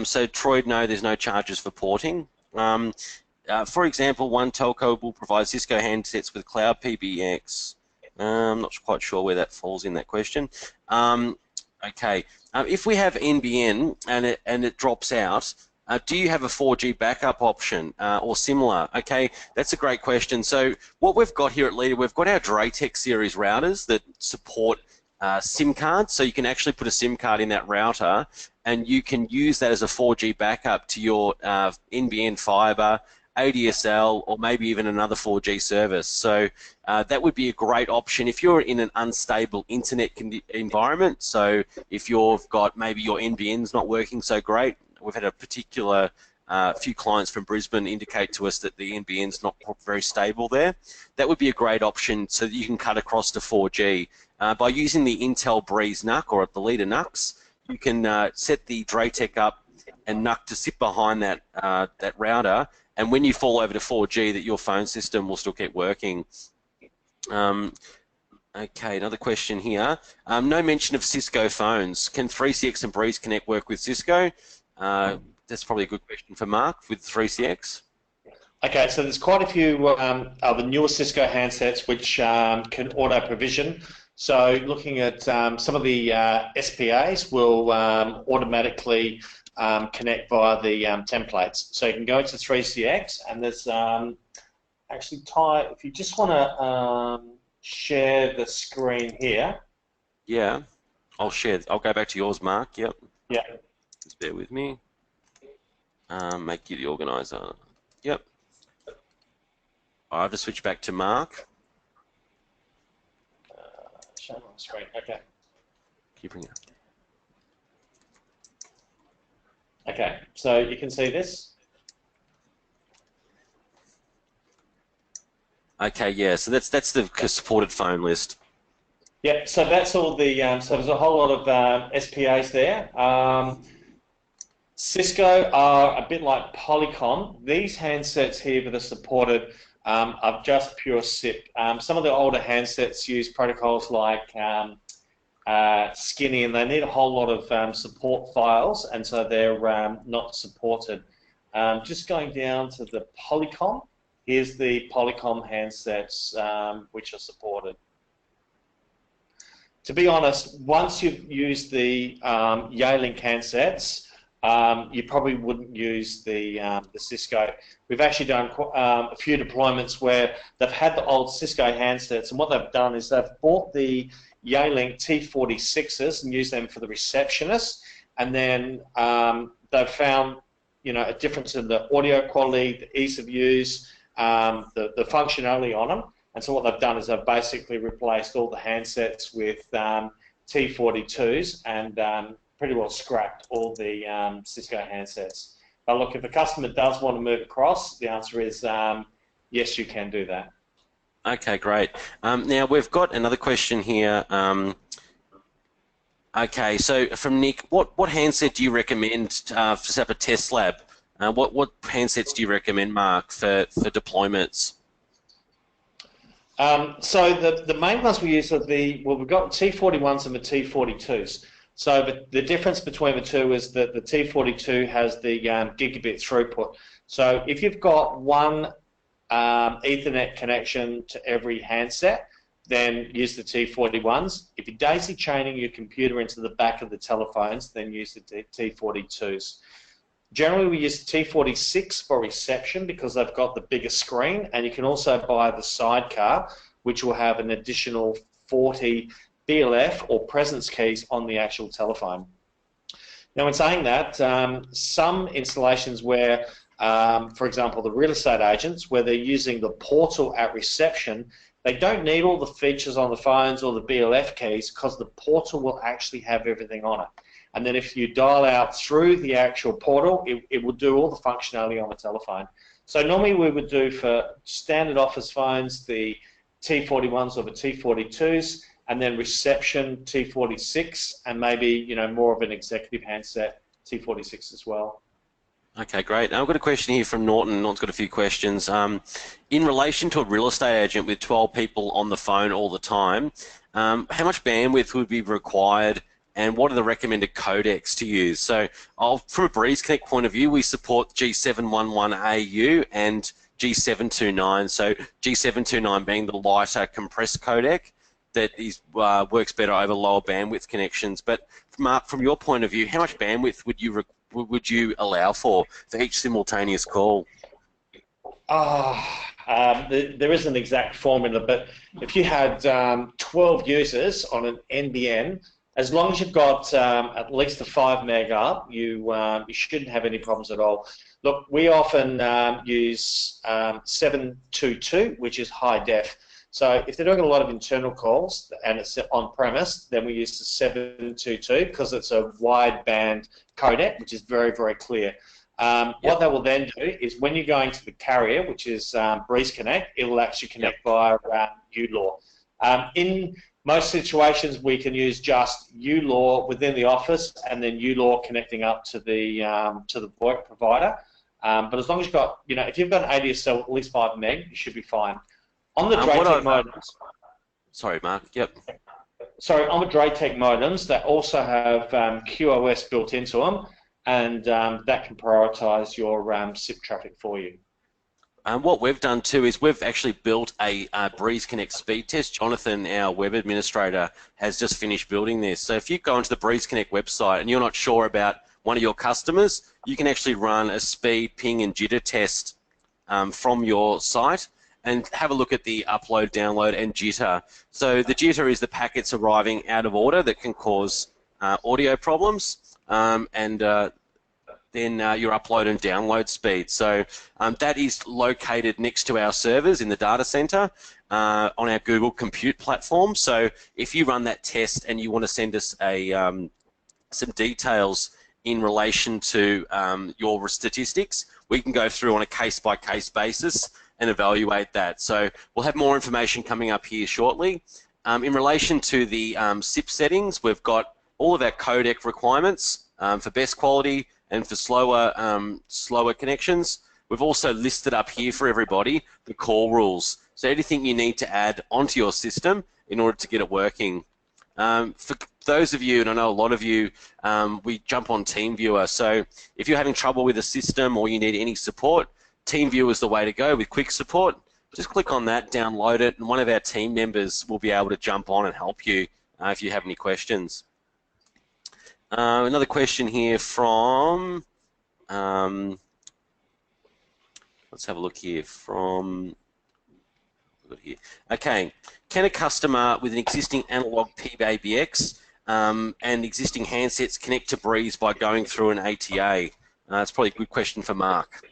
So Troy, no, there's no charges for porting. For example, one telco will provide Cisco handsets with cloud PBX. I'm not quite sure where that falls in that question. Okay, if we have NBN and it drops out, do you have a 4G backup option or similar? Okay, that's a great question. So what we've got here at Leader, we've got our Draytech series routers that support SIM cards, so you can actually put a SIM card in that router and you can use that as a 4G backup to your NBN fiber, ADSL, or maybe even another 4G service. So that would be a great option if you're in an unstable internet environment. So if you've got maybe your NBN's not working so great. We've had a particular few clients from Brisbane indicate to us that the NBN's not very stable there. That would be a great option so that you can cut across to 4G. By using the Intel Breeze NUC or the Leader NUCs, you can set the Draytech up and NUC to sit behind that that router, and when you fall over to 4G, that your phone system will still keep working. Okay, another question here. No mention of Cisco phones. Can 3CX and Breeze Connect work with Cisco? That's probably a good question for Mark with 3CX. Okay, so there's quite a few of the newer Cisco handsets which can auto-provision. So looking at some of the SPAs will automatically connect via the templates. So you can go to 3CX, and there's actually if you just want to share the screen here. Yeah, I'll share. I'll go back to yours, Mark. Yep. Yeah. Just bear with me. Make you the organizer. Yep. I'll have to switch back to Mark. Show on the screen. Okay. Keep bringing it up. Okay, so you can see this. Okay, yeah. So that's the supported phone list. Yeah, so that's all the. So there's a whole lot of SPAs there. Cisco are a bit like Polycom. These handsets here that are supported are just pure SIP. Some of the older handsets use protocols like Skinny, and they need a whole lot of support files, and so they're not supported. Just going down to the Polycom, here's the Polycom handsets which are supported. To be honest, once you've used the Yealink handsets, you probably wouldn't use the Cisco. We've actually done a few deployments where they've had the old Cisco handsets, and what they've done is they've bought the Yealink T46s and used them for the receptionist, and then they've found a difference in the audio quality, the ease of use, the functionality on them. And so what they've done is they've basically replaced all the handsets with T42s and pretty well scrapped all the Cisco handsets. But look, if a customer does want to move across, the answer is yes, you can do that. Okay, great. Now we've got another question here. Okay, so from Nick, what handset do you recommend for set up a test lab? What handsets do you recommend, Mark, for deployments? So the main ones we use are we've got T41s and the T42s. So the difference between the two is that the T42 has the gigabit throughput. So if you've got one Ethernet connection to every handset, then use the T41s. If you're daisy chaining your computer into the back of the telephones, then use the T42s. Generally, we use T46 for reception because they've got the bigger screen, and you can also buy the sidecar, which will have an additional 40 BLF or presence keys on the actual telephone. Now, in saying that, some installations where for example, the real estate agents, where they're using the portal at reception, they don't need all the features on the phones or the BLF keys because the portal will actually have everything on it. And then if you dial out through the actual portal, it will do all the functionality on the telephone. So normally we would do for standard office phones the T41s or the T42s, and then reception T46, and maybe more of an executive handset T46 as well. Okay, great. I've got a question here from Norton. Norton's got a few questions. In relation to a real estate agent with 12 people on the phone all the time, how much bandwidth would be required, and what are the recommended codecs to use? So from a Breeze Connect point of view, we support G711AU and G729. So G729 being the lighter compressed codec that works better over lower bandwidth connections. But Mark, from your point of view, how much bandwidth would you allow for each simultaneous call? There isn't an exact formula, but if you had 12 users on an NBN, as long as you've got at least a 5 meg up, you shouldn't have any problems at all. Look, we often use 722, which is high def. So if they're doing a lot of internal calls and it's on premise, then we use the 722 because it's a wideband codec, which is very, very clear. What they will then do is when you're going to the carrier, which is Breeze Connect, it will actually connect via ULAW. In most situations, we can use just ULAW within the office and then ULAW connecting up to the VoIP provider. But as long as you've got, if you've got an ADSL at least 5 meg, you should be fine. On the Draytech modems. Sorry, Mark. Yep. Sorry, on the Draytech modems, they also have QoS built into them, and that can prioritise your SIP traffic for you. What we've done too is we've actually built a Breeze Connect speed test. Jonathan, our web administrator, has just finished building this. So if you go onto the Breeze Connect website and you're not sure about one of your customers, you can actually run a speed, ping, and jitter test from your site and have a look at the upload, download, and jitter. So the jitter is the packets arriving out of order that can cause audio problems, and then your upload and download speed. So that is located next to our servers in the data center on our Google Compute platform. So if you run that test and you want to send us some details in relation to your statistics, we can go through on a case-by-case basis and evaluate that. So we'll have more information coming up here shortly. In relation to the SIP settings, we've got all of our codec requirements for best quality and for slower connections. We've also listed up here for everybody the call rules. So anything you need to add onto your system in order to get it working. For those of you, and I know a lot of you, we jump on TeamViewer. So if you're having trouble with a system or you need any support, TeamViewer is the way to go with quick support. Just click on that, download it, and one of our team members will be able to jump on and help you if you have any questions. Another question here from, let's have a look here from, okay, can a customer with an existing analog PBABX and existing handsets connect to Breeze by going through an ATA? That's probably a good question for Mark.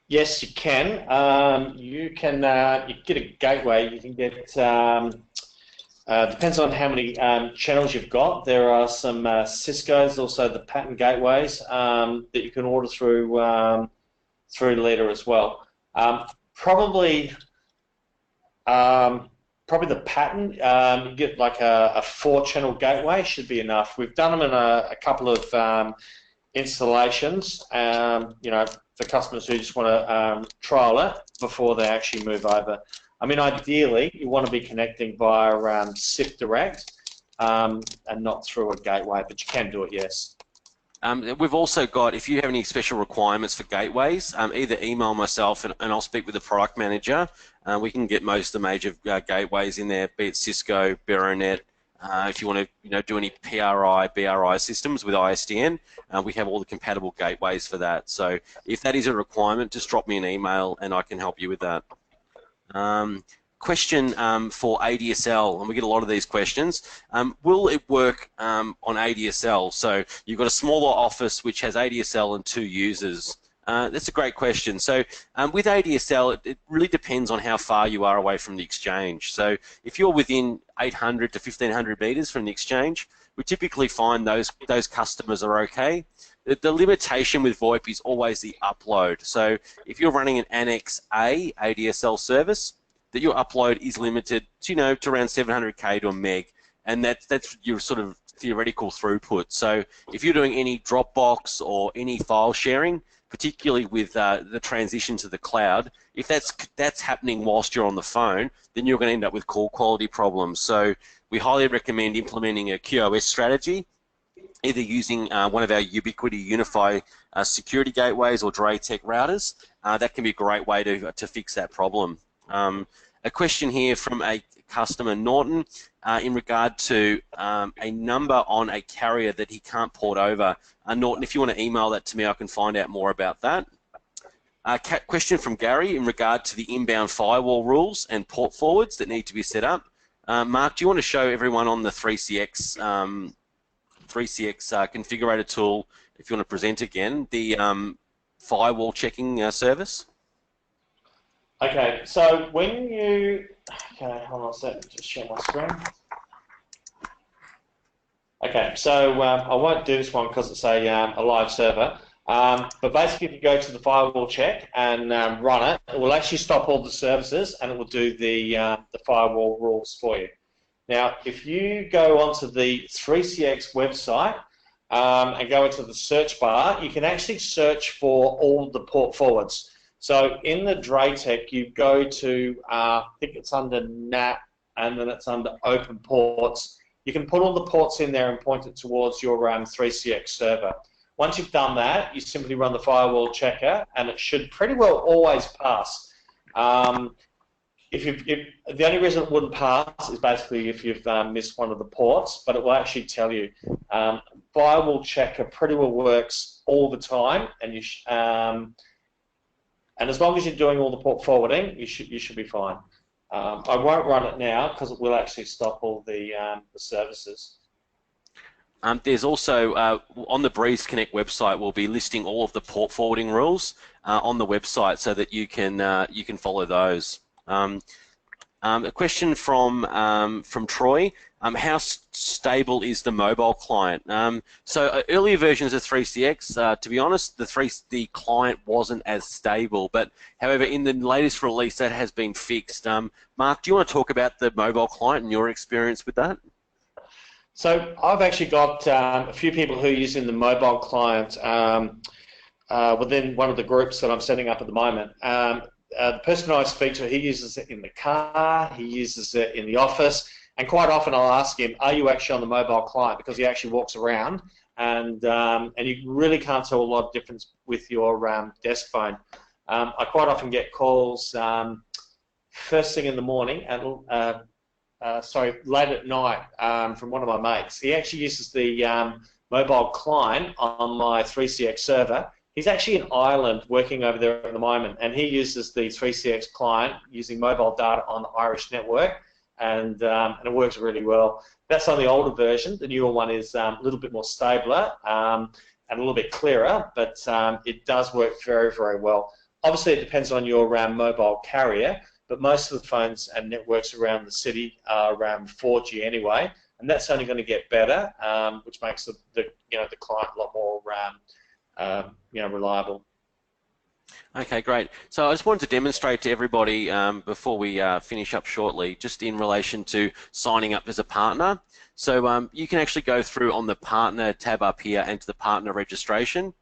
Yes, you can. You can get a gateway. You can get, depends on how many channels you've got. There are some Cisco's, also the pattern gateways that you can order through Leader as well. Probably the pattern, you get like a 4-channel gateway should be enough. We've done them in a couple of installations, for customers who just want to trial it before they actually move over. I mean, ideally, you want to be connecting via SIP Direct and not through a gateway, but you can do it, yes. We've also got, if you have any special requirements for gateways, either email myself and I'll speak with the product manager. We can get most of the major gateways in there, be it Cisco, Beronet. If you want to do any PRI, BRI systems with ISDN, we have all the compatible gateways for that. So if that is a requirement, just drop me an email and I can help you with that. Question for ADSL, and we get a lot of these questions. Will it work on ADSL? So you've got a smaller office which has ADSL and 2 users. That's a great question. So with ADSL, it really depends on how far you are away from the exchange. So if you're within 800 to 1500 meters from the exchange, we typically find those customers are okay. The limitation with VoIP is always the upload. So if you're running an Annex A ADSL service, that your upload is limited to, to around 700K to a meg, and that's your sort of theoretical throughput. So if you're doing any Dropbox or any file sharing, particularly with the transition to the cloud, if that's happening whilst you're on the phone, then you're going to end up with call quality problems. So we highly recommend implementing a QoS strategy, either using one of our Ubiquity Unify security gateways or DreTech routers. That can be a great way to fix that problem. A question here from a customer, Norton, in regard to a number on a carrier that he can't port over. Norton, if you want to email that to me, I can find out more about that. Question from Gary in regard to the inbound firewall rules and port forwards that need to be set up. Mark, do you want to show everyone on the 3CX configurator tool, if you want to present again, the firewall checking service? Okay, so when you, okay, hold on a second, just share my screen. Okay, so I won't do this one because it's a live server, but basically if you go to the firewall check and run it, it will actually stop all the services and it will do the firewall rules for you. Now, if you go onto the 3CX website and go into the search bar, you can actually search for all the port forwards. So in the DreTech, you go to, I think it's under NAT, and then it's under Open Ports. You can put all the ports in there and point it towards your 3CX server. Once you've done that, you simply run the firewall checker, and it should pretty well always pass. The only reason it wouldn't pass is basically if you've missed one of the ports, but it will actually tell you. Firewall checker pretty well works all the time, and and as long as you're doing all the port forwarding, you should be fine. I won't run it now because it will actually stop all the services. There's also on the Breeze Connect website, we'll be listing all of the port forwarding rules on the website so that you can follow those. A question from Troy. How stable is the mobile client? So earlier versions of 3CX, to be honest, the client wasn't as stable, but however, in the latest release, that has been fixed. Mark, do you want to talk about the mobile client and your experience with that? So I've actually got a few people who are using the mobile client within one of the groups that I'm setting up at the moment. The person I speak to, he uses it in the car, he uses it in the office, and quite often I'll ask him, are you actually on the mobile client? Because he actually walks around, and you really can't tell a lot of difference with your desk phone. I quite often get calls first thing in the morning, and late at night from one of my mates. He actually uses the mobile client on my 3CX server. He's actually in Ireland working over there at the moment, and he uses the 3CX client using mobile data on the Irish network, and it works really well. That's on the older version. The newer one is a little bit more stabler and a little bit clearer, but it does work very, very well. Obviously, it depends on your mobile carrier, but most of the phones and networks around the city are around 4G anyway, and that's only going to get better, which makes the client a lot more reliable. Okay, great. So I just wanted to demonstrate to everybody before we finish up shortly, just in relation to signing up as a partner. So you can actually go through on the partner tab up here and to the partner registration.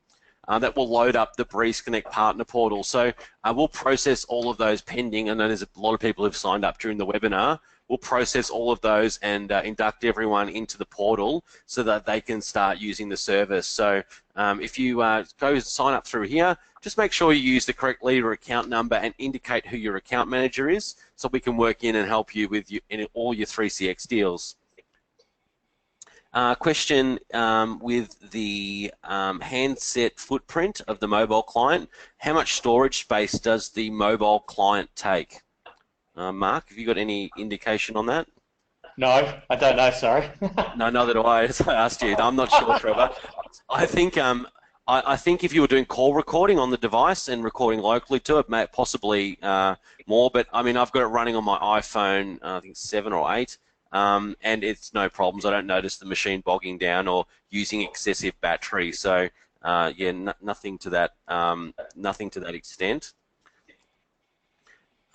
That will load up the Breeze Connect partner portal. So we'll process all of those pending. I know there's a lot of people who've signed up during the webinar. We'll process all of those and induct everyone into the portal so that they can start using the service. So if you go sign up through here, just make sure you use the correct leader account number and indicate who your account manager is so we can work in and help you with in all your 3CX deals. Question with the handset footprint of the mobile client, how much storage space does the mobile client take? Mark, have you got any indication on that? No, I don't know, sorry. No, neither do I. As I asked you, I'm not sure, Trevor. I think I think if you were doing call recording on the device and recording locally to it, possibly more. But I mean, I've got it running on my iPhone, I think 7 or 8, and it's no problems. I don't notice the machine bogging down or using excessive battery. So yeah, nothing to that, nothing to that extent.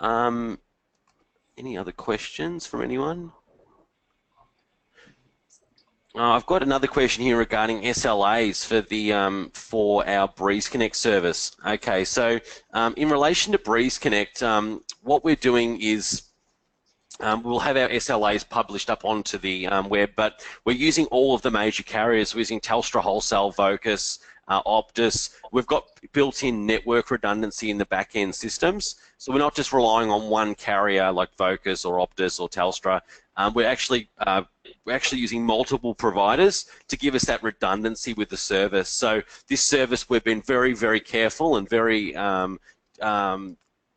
Any other questions from anyone? I've got another question here regarding SLAs for the for our Breeze Connect service. Okay, so in relation to Breeze Connect, what we're doing is we'll have our SLAs published up onto the web, but we're using all of the major carriers. We're using Telstra Wholesale, Vocus, Optus. We've got built-in network redundancy in the back-end systems, so we're not just relying on one carrier like Vocus or Optus or Telstra. We're actually using multiple providers to give us that redundancy with the service. So this service, we've been very, very careful and very,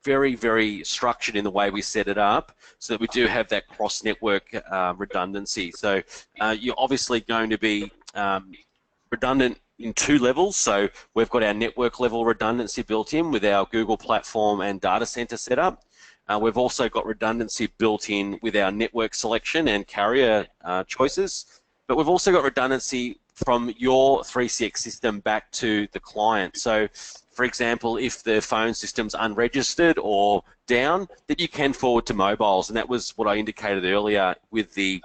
very structured in the way we set it up, so that we do have that cross-network redundancy. So you're obviously going to be redundant in 2 levels. So we've got our network level redundancy built in with our Google platform and data center setup. We've also got redundancy built in with our network selection and carrier choices, but we've also got redundancy from your 3CX system back to the client. So, for example, if the phone system's unregistered or down, that you can forward to mobiles, and that was what I indicated earlier with the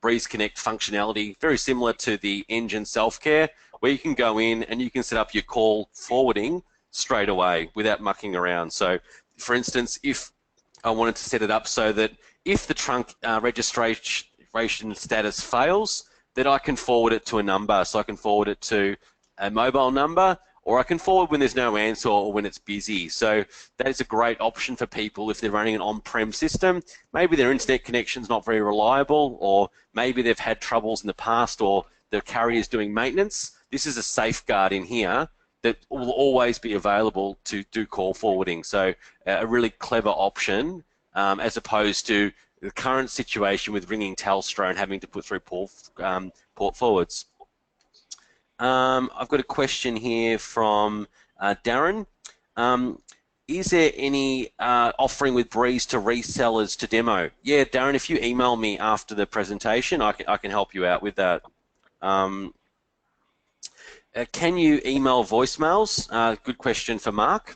Breeze Connect functionality, very similar to the Engine Self-Care, where you can go in and you can set up your call forwarding straight away without mucking around. So, for instance, if I wanted to set it up so that if the trunk registration status fails, that I can forward it to a number. So I can forward it to a mobile number, or I can forward when there's no answer or when it's busy. So that is a great option for people if they're running an on-prem system. Maybe their internet connection's not very reliable, or maybe they've had troubles in the past, or the carrier's doing maintenance. This is a safeguard in here that will always be available to do call forwarding. So a really clever option, as opposed to the current situation with ringing Telstra and having to put through port forwards. I've got a question here from Darren. Is there any offering with Breeze to resellers to demo? Yeah, Darren, if you email me after the presentation, I can help you out with that. Can you email voicemails? Good question for Mark.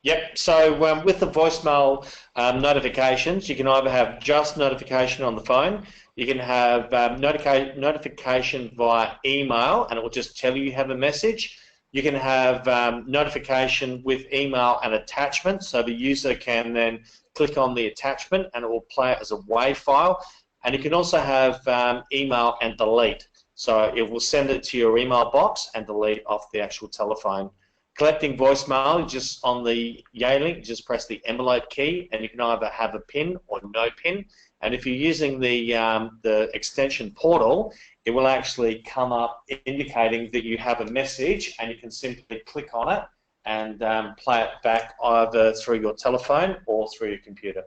Yep, so with the voicemail notifications, you can either have just notification on the phone, you can have notification via email, and it will just tell you have a message. You can have notification with email and attachment, so the user can then click on the attachment and it will play it as a WAV file. And you can also have email and delete, so it will send it to your email box and delete off the actual telephone. Collecting voicemail, just on the Yay link, just press the envelope key, and you can either have a pin or no pin. And if you're using the extension portal, it will actually come up indicating that you have a message, and you can simply click on it and play it back either through your telephone or through your computer.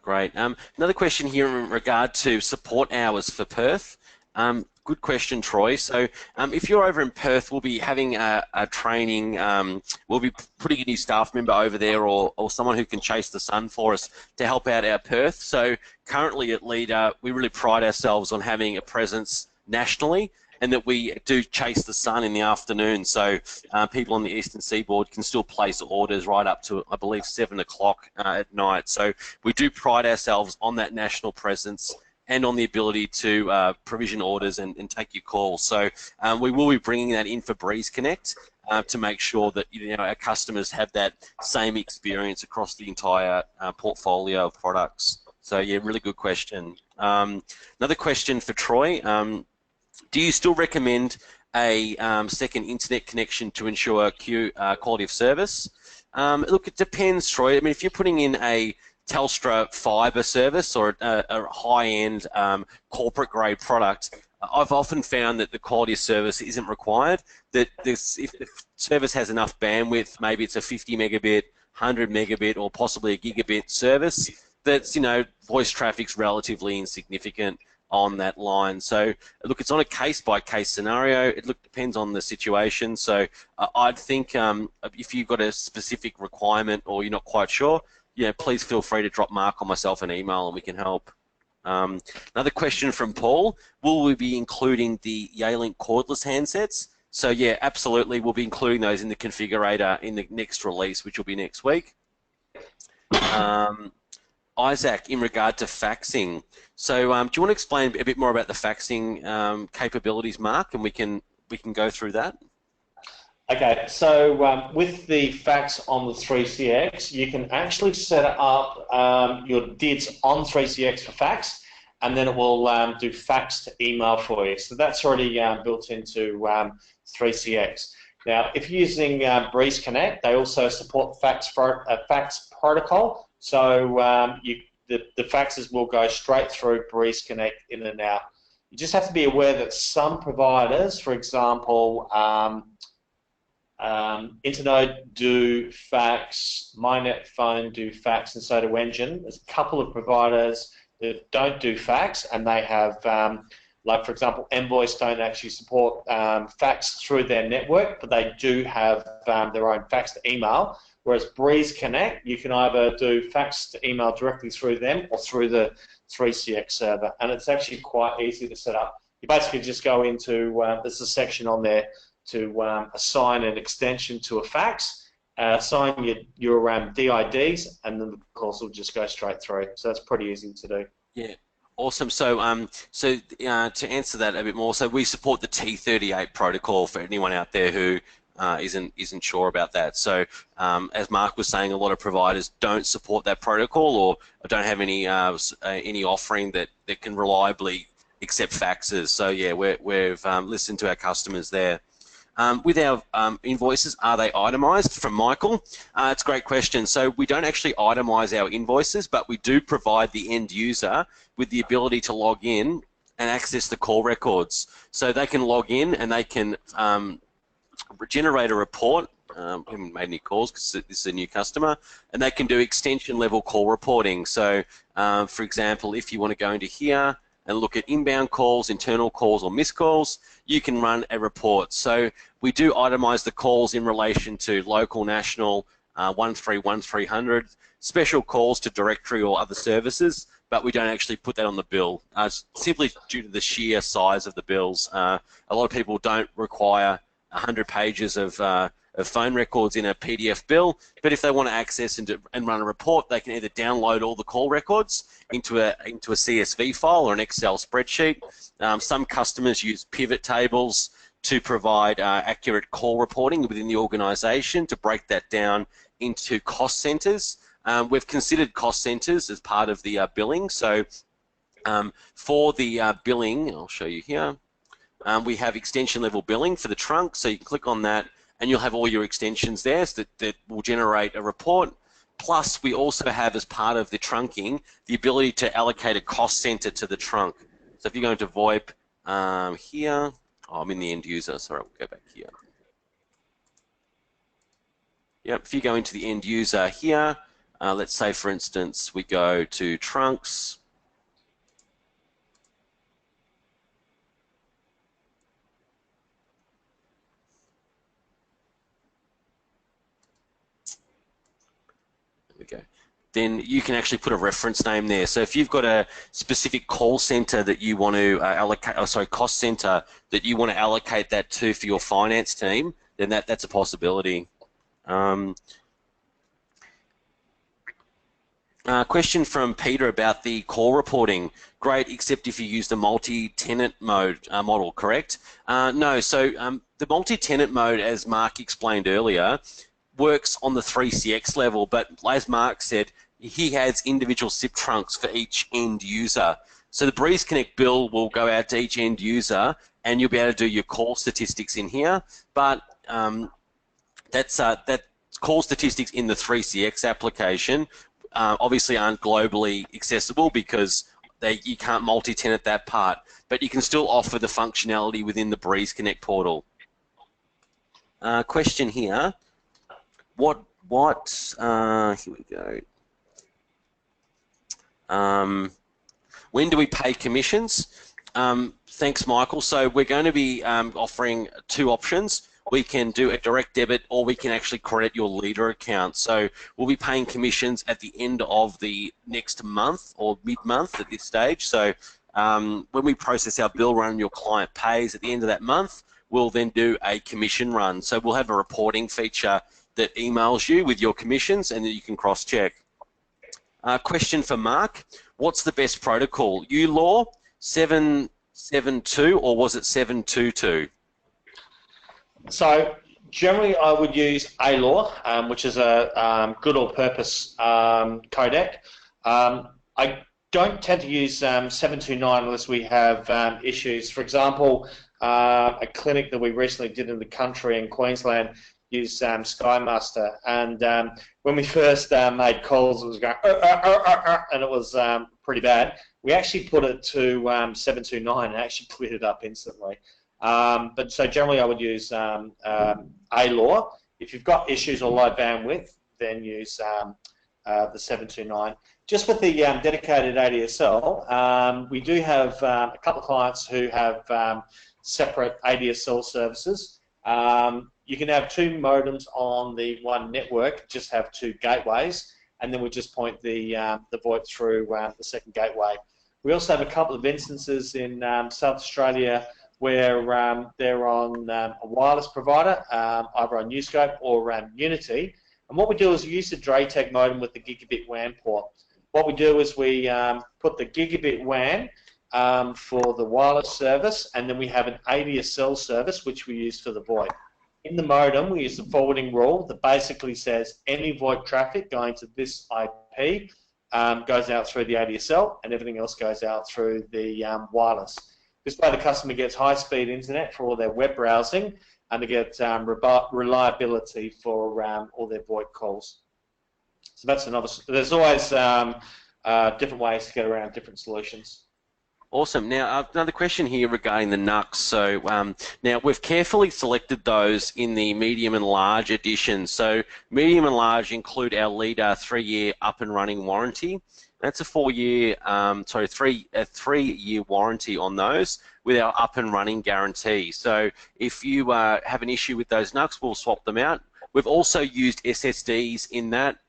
Great. Another question here in regard to support hours for Perth. Good question, Troy. So if you're over in Perth, we'll be having a training. We'll be putting a new staff member over there, or someone who can chase the sun for us to help out our Perth. So currently at Leader, we really pride ourselves on having a presence nationally, and that we do chase the sun in the afternoon. So people on the eastern seaboard can still place orders right up to, I believe, 7 o'clock at night. So we do pride ourselves on that national presence and on the ability to provision orders and take your calls. So we will be bringing that in for Breeze Connect to make sure that our customers have that same experience across the entire portfolio of products. So yeah, really good question. Another question for Troy. Do you still recommend a second internet connection to ensure quality of service? Look, it depends, Troy. I mean, if you're putting in a Telstra fibre service or a high-end corporate-grade product, I've often found that the quality of service isn't required. That if the service has enough bandwidth, maybe it's a 50 megabit, 100 megabit, or possibly a gigabit service, that's voice traffic's relatively insignificant. on that line. So look, it's on a case-by-case scenario. It depends on the situation. So I'd think if you've got a specific requirement or you're not quite sure, yeah, please feel free to drop Mark or myself an email and we can help. Another question from Paul: will we be including the Yealink cordless handsets? So yeah, absolutely, we'll be including those in the configurator in the next release, which will be next week. Isaac, in regard to faxing, so do you want to explain a bit more about the faxing capabilities, Mark, and we can go through that? Okay, so with the fax on the 3CX, you can actually set up your DIDs on 3CX for fax, and then it will do fax to email for you. So that's already built into 3CX. Now, if you're using Breeze Connect, they also support fax protocol. So the faxes will go straight through Breeze Connect in and out. You just have to be aware that some providers, for example, Internode do fax, MyNet Phone do fax, and so do Engine. There's a couple of providers that don't do fax, and they have, like for example, Envoice don't actually support fax through their network, but they do have their own fax to email. Whereas Breeze Connect, you can either do fax to email directly through them or through the 3CX server, and it's actually quite easy to set up. You basically just go into, there's a section on there to assign an extension to a fax, assign your DIDs, and then the calls will just go straight through. So that's pretty easy to do. Yeah, awesome. So, to answer that a bit more, so we support the T38 protocol for anyone out there who isn't sure about that. So, as Mark was saying, a lot of providers don't support that protocol or don't have any offering that can reliably accept faxes. So, yeah, we've listened to our customers there. With our invoices, are they itemized? From Michael. It's a great question. So we don't actually itemize our invoices, but we do provide the end user with the ability to log in and access the call records. So they can log in and they can generate a report. We haven't made any calls because this is a new customer, and they can do extension level call reporting. So, for example, if you want to go into here and look at inbound calls, internal calls, or missed calls, you can run a report. So we do itemize the calls in relation to local, national, 131300, special calls to directory or other services, but we don't actually put that on the bill, simply due to the sheer size of the bills. A lot of people don't require 100 pages of phone records in a PDF bill, but if they want to access and run a report, they can either download all the call records into a CSV file or an Excel spreadsheet. Some customers use pivot tables to provide accurate call reporting within the organization to break that down into cost centers. We've considered cost centers as part of the billing. So for the billing, I'll show you here, we have extension level billing for the trunk. So you can click on that and you'll have all your extensions there that will generate a report. Plus, we also have, as part of the trunking, the ability to allocate a cost center to the trunk. So if you go into VoIP here, I'm in the end user, sorry, I'll go back here. Yep, if you go into the end user here, let's say, for instance, we go to trunks. There we go. Then you can actually put a reference name there. So if you've got a specific call center that you want to allocate, cost center that you want to allocate that to for your finance team, then that's a possibility. Question from Peter about the call reporting. Great, except if you use the multi-tenant mode model, correct? No, so the multi-tenant mode, as Mark explained earlier, works on the 3CX level, but as Mark said, he has individual SIP trunks for each end user. So the Breeze Connect bill will go out to each end user, and you'll be able to do your call statistics in here. But that's call statistics in the 3CX application obviously aren't globally accessible because you can't multi-tenant that part. But you can still offer the functionality within the Breeze Connect portal. Question here. Here we go. When do we pay commissions? Thanks, Michael. So we're going to be offering two options. We can do a direct debit, or we can actually credit your leader account. So we'll be paying commissions at the end of the next month or mid-month at this stage. So when we process our bill run, your client pays at the end of that month, we'll then do a commission run. So we'll have a reporting feature that emails you with your commissions and that you can cross-check. Question for Mark. What's the best protocol? ULAW 772 or was it 722? So generally I would use ALAW, which is a good all-purpose codec. I don't tend to use 729 unless we have issues. For example, a clinic that we recently did in the country in Queensland used SkyMaster, and when we first made calls, it was going and it was pretty bad. We actually put it to 729 and actually cleared it up instantly. But so generally I would use ALAW. If you've got issues or low bandwidth, then use the 729. Just with the dedicated ADSL, we do have a couple of clients who have separate ADSL services. You can have two modems on the one network, just have two gateways, and then we just point the VoIP through the second gateway. We also have a couple of instances in South Australia where they're on a wireless provider, either on Uscope or Unity. And what we do is we use the Draytech modem with the gigabit WAN port. What we do is we put the gigabit WAN for the wireless service, and then we have an ADSL service which we use for the VoIP. In the modem, we use the forwarding rule that basically says any VoIP traffic going to this IP goes out through the ADSL, and everything else goes out through the wireless. This way the customer gets high-speed internet for all their web browsing, and they get reliability for all their VoIP calls. So that's another. There's always different ways to get around different solutions. Awesome. Now, another question here regarding the NUCs. So now we've carefully selected those in the medium and large edition. So medium and large include our Leader 3-year up and running warranty. That's a 4-year, a 3-year warranty on those with our up and running guarantee. So if you have an issue with those NUCs, we'll swap them out. We've also used SSDs in that.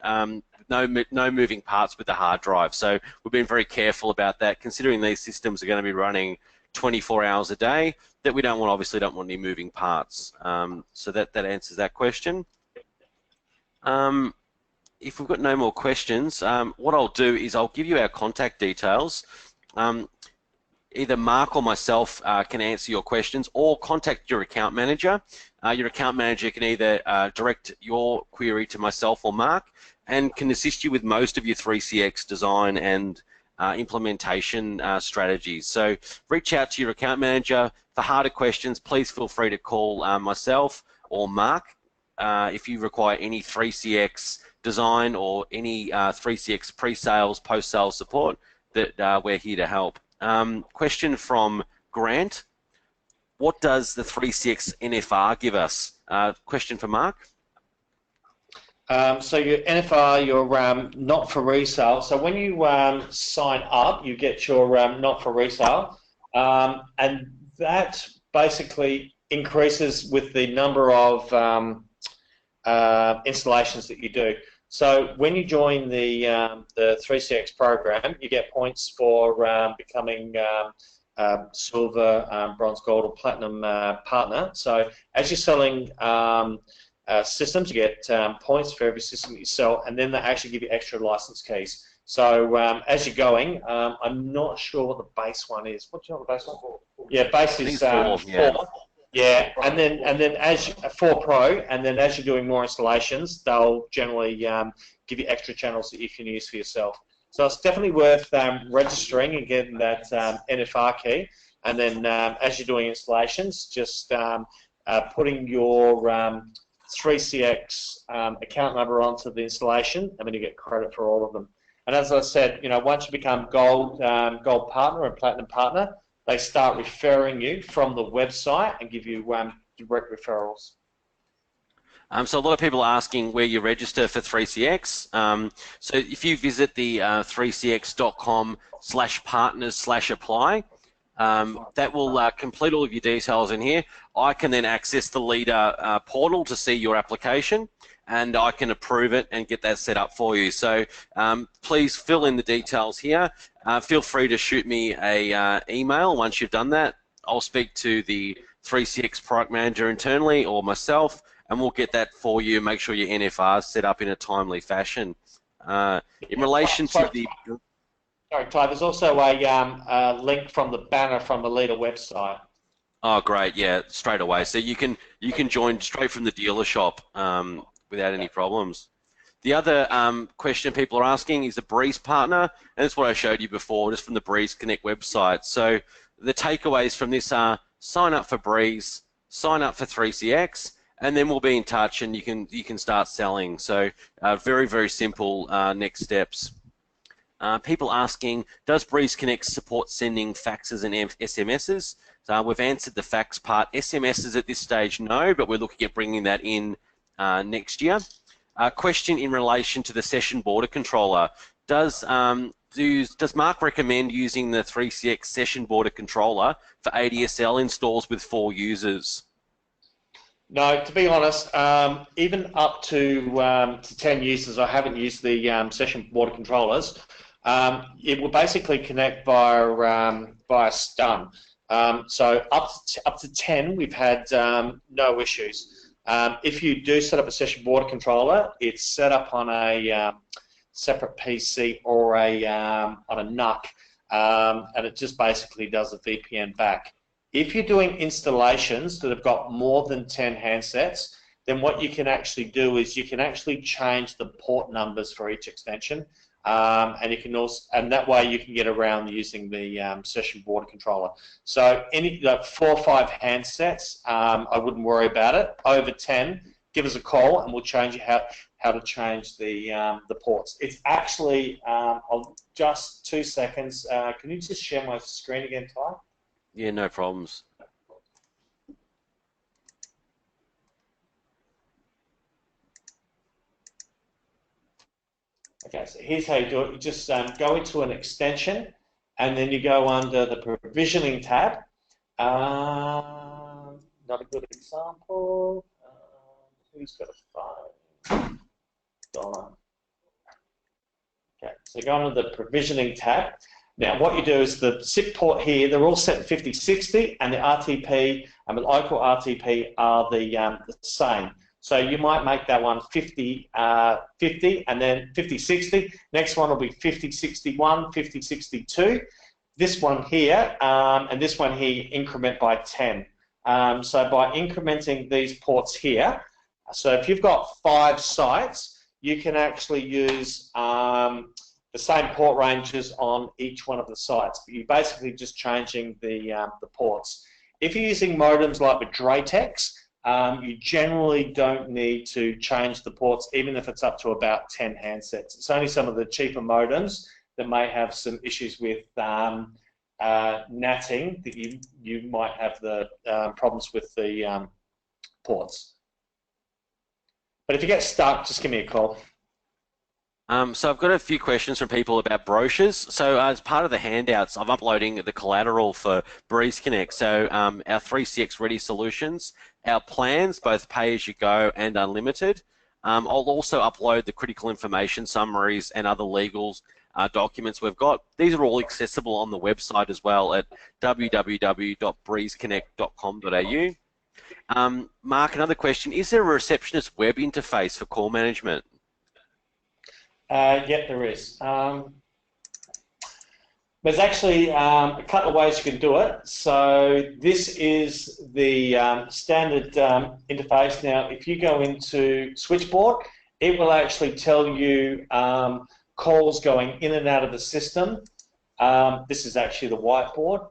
No moving parts with the hard drive. So we've been very careful about that, considering these systems are going to be running 24 hours a day, that we obviously don't want any moving parts. So that answers that question. If we've got no more questions, what I'll do is I'll give you our contact details. Either Mark or myself can answer your questions, or contact your account manager. Your account manager can either direct your query to myself or Mark, and can assist you with most of your 3CX design and implementation strategies. So reach out to your account manager. For harder questions, please feel free to call myself or Mark if you require any 3CX design or any 3CX pre-sales, post-sales support, that we're here to help. Question from Grant. What does the 3CX NFR give us? Question for Mark. So your NFR, your not for resale. So when you sign up, you get your not for resale, and that basically increases with the number of installations that you do. So when you join the 3CX program, you get points for becoming silver, bronze, gold, or platinum partner. So as you're selling systems, you get points for every system that you sell, and then they actually give you extra license keys. So as you're going, I'm not sure what the base one is. What do you know the base one for? Yeah, base is 4. Yeah, and then as 4 Pro, and then as you're doing more installations, they'll generally give you extra channels that you can use for yourself. So it's definitely worth registering and getting that NFR key, and then as you're doing installations, just putting your 3CX account number onto the installation, and then you get credit for all of them. And as I said, once you become gold partner and platinum partner, they start referring you from the website and give you direct referrals. So a lot of people are asking where you register for 3CX. So if you visit the 3cx.com/partners/apply, that will complete all of your details in here. I can then access the leader portal to see your application, and I can approve it and get that set up for you. So please fill in the details here. Feel free to shoot me a email once you've done that. I'll speak to the 3CX product manager internally or myself, and we'll get that for you. Make sure your NFR is set up in a timely fashion. In relation to the... Sorry, Ty, there's also a link from the banner from the leader website. Oh, great! Yeah, straight away. So you can join straight from the dealer shop without any problems. The other question people are asking is the Breeze partner, and that's what I showed you before, just from the Breeze Connect website. So the takeaways from this are sign up for Breeze, sign up for 3CX, and then we'll be in touch, and you can start selling. So very, very simple next steps. People asking, does Breeze Connect support sending faxes and SMSs? So we've answered the fax part. SMSs at this stage, no, but we're looking at bringing that in next year. Question in relation to the session border controller. Does Mark recommend using the 3CX session border controller for ADSL installs with 4 users? No, to be honest, even up to 10 users, I haven't used the session border controllers. It will basically connect via stun. So up to 10, we've had no issues. If you do set up a session border controller, it's set up on a separate PC or on a NUC, and it just basically does a VPN back. If you're doing installations that have got more than 10 handsets, then what you can actually do is you can actually change the port numbers for each extension. And you can also, and that way you can get around using the session border controller. So any 4 or 5 handsets, I wouldn't worry about it. Over 10, give us a call and we'll change you how to change the ports. It's actually, just 2 seconds. Can you just share my screen again, Ty? Yeah, no problems. Okay, so here's how you do it. You just go into an extension, and then you go under the provisioning tab. Not a good example. Who's got a phone? Donna. Okay, so go under the provisioning tab. Now, what you do is the SIP port here, they're all set 5060, and the RTP and the local RTP are the same. So you might make that one 50, 50, and then 5060. Next one will be 5061, 5062. This one here, and this one here, increment by 10. So by incrementing these ports here, so if you've got 5 sites, you can actually use the same port ranges on each one of the sites. But you're basically just changing the ports. If you're using modems like with Dratex, you generally don't need to change the ports, even if it's up to about 10 handsets. It's only some of the cheaper modems that may have some issues with natting that you might have the problems with the ports. But if you get stuck, just give me a call. So I've got a few questions from people about brochures. So as part of the handouts, I'm uploading the collateral for Breeze Connect. So our 3CX Ready solutions, our plans, both pay-as-you-go and unlimited. I'll also upload the critical information summaries and other legal documents we've got. These are all accessible on the website as well at www.breezeconnect.com.au. Mark, another question. Is there a receptionist web interface for call management? Yeah, there is. There's actually a couple of ways you can do it. So this is the standard interface. Now, if you go into Switchboard, it will actually tell you calls going in and out of the system. This is actually the whiteboard.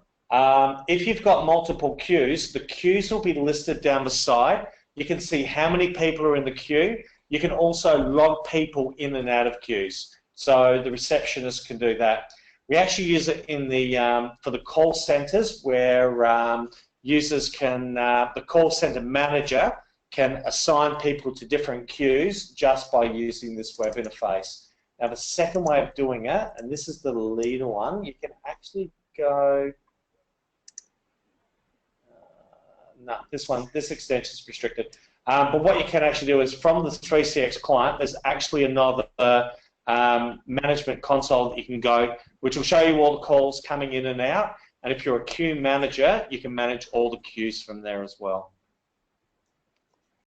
If you've got multiple queues, the queues will be listed down the side. You can see how many people are in the queue. You can also log people in and out of queues. So the receptionist can do that. We actually use it in the for the call centers where users can, the call center manager can assign people to different queues just by using this web interface. Now the second way of doing it, and this is the leader one, you can actually go, no, this extension is restricted. But what you can actually do is from the 3CX client, there's actually another management console that you can go, which will show you all the calls coming in and out. And if you're a queue manager, you can manage all the queues from there as well.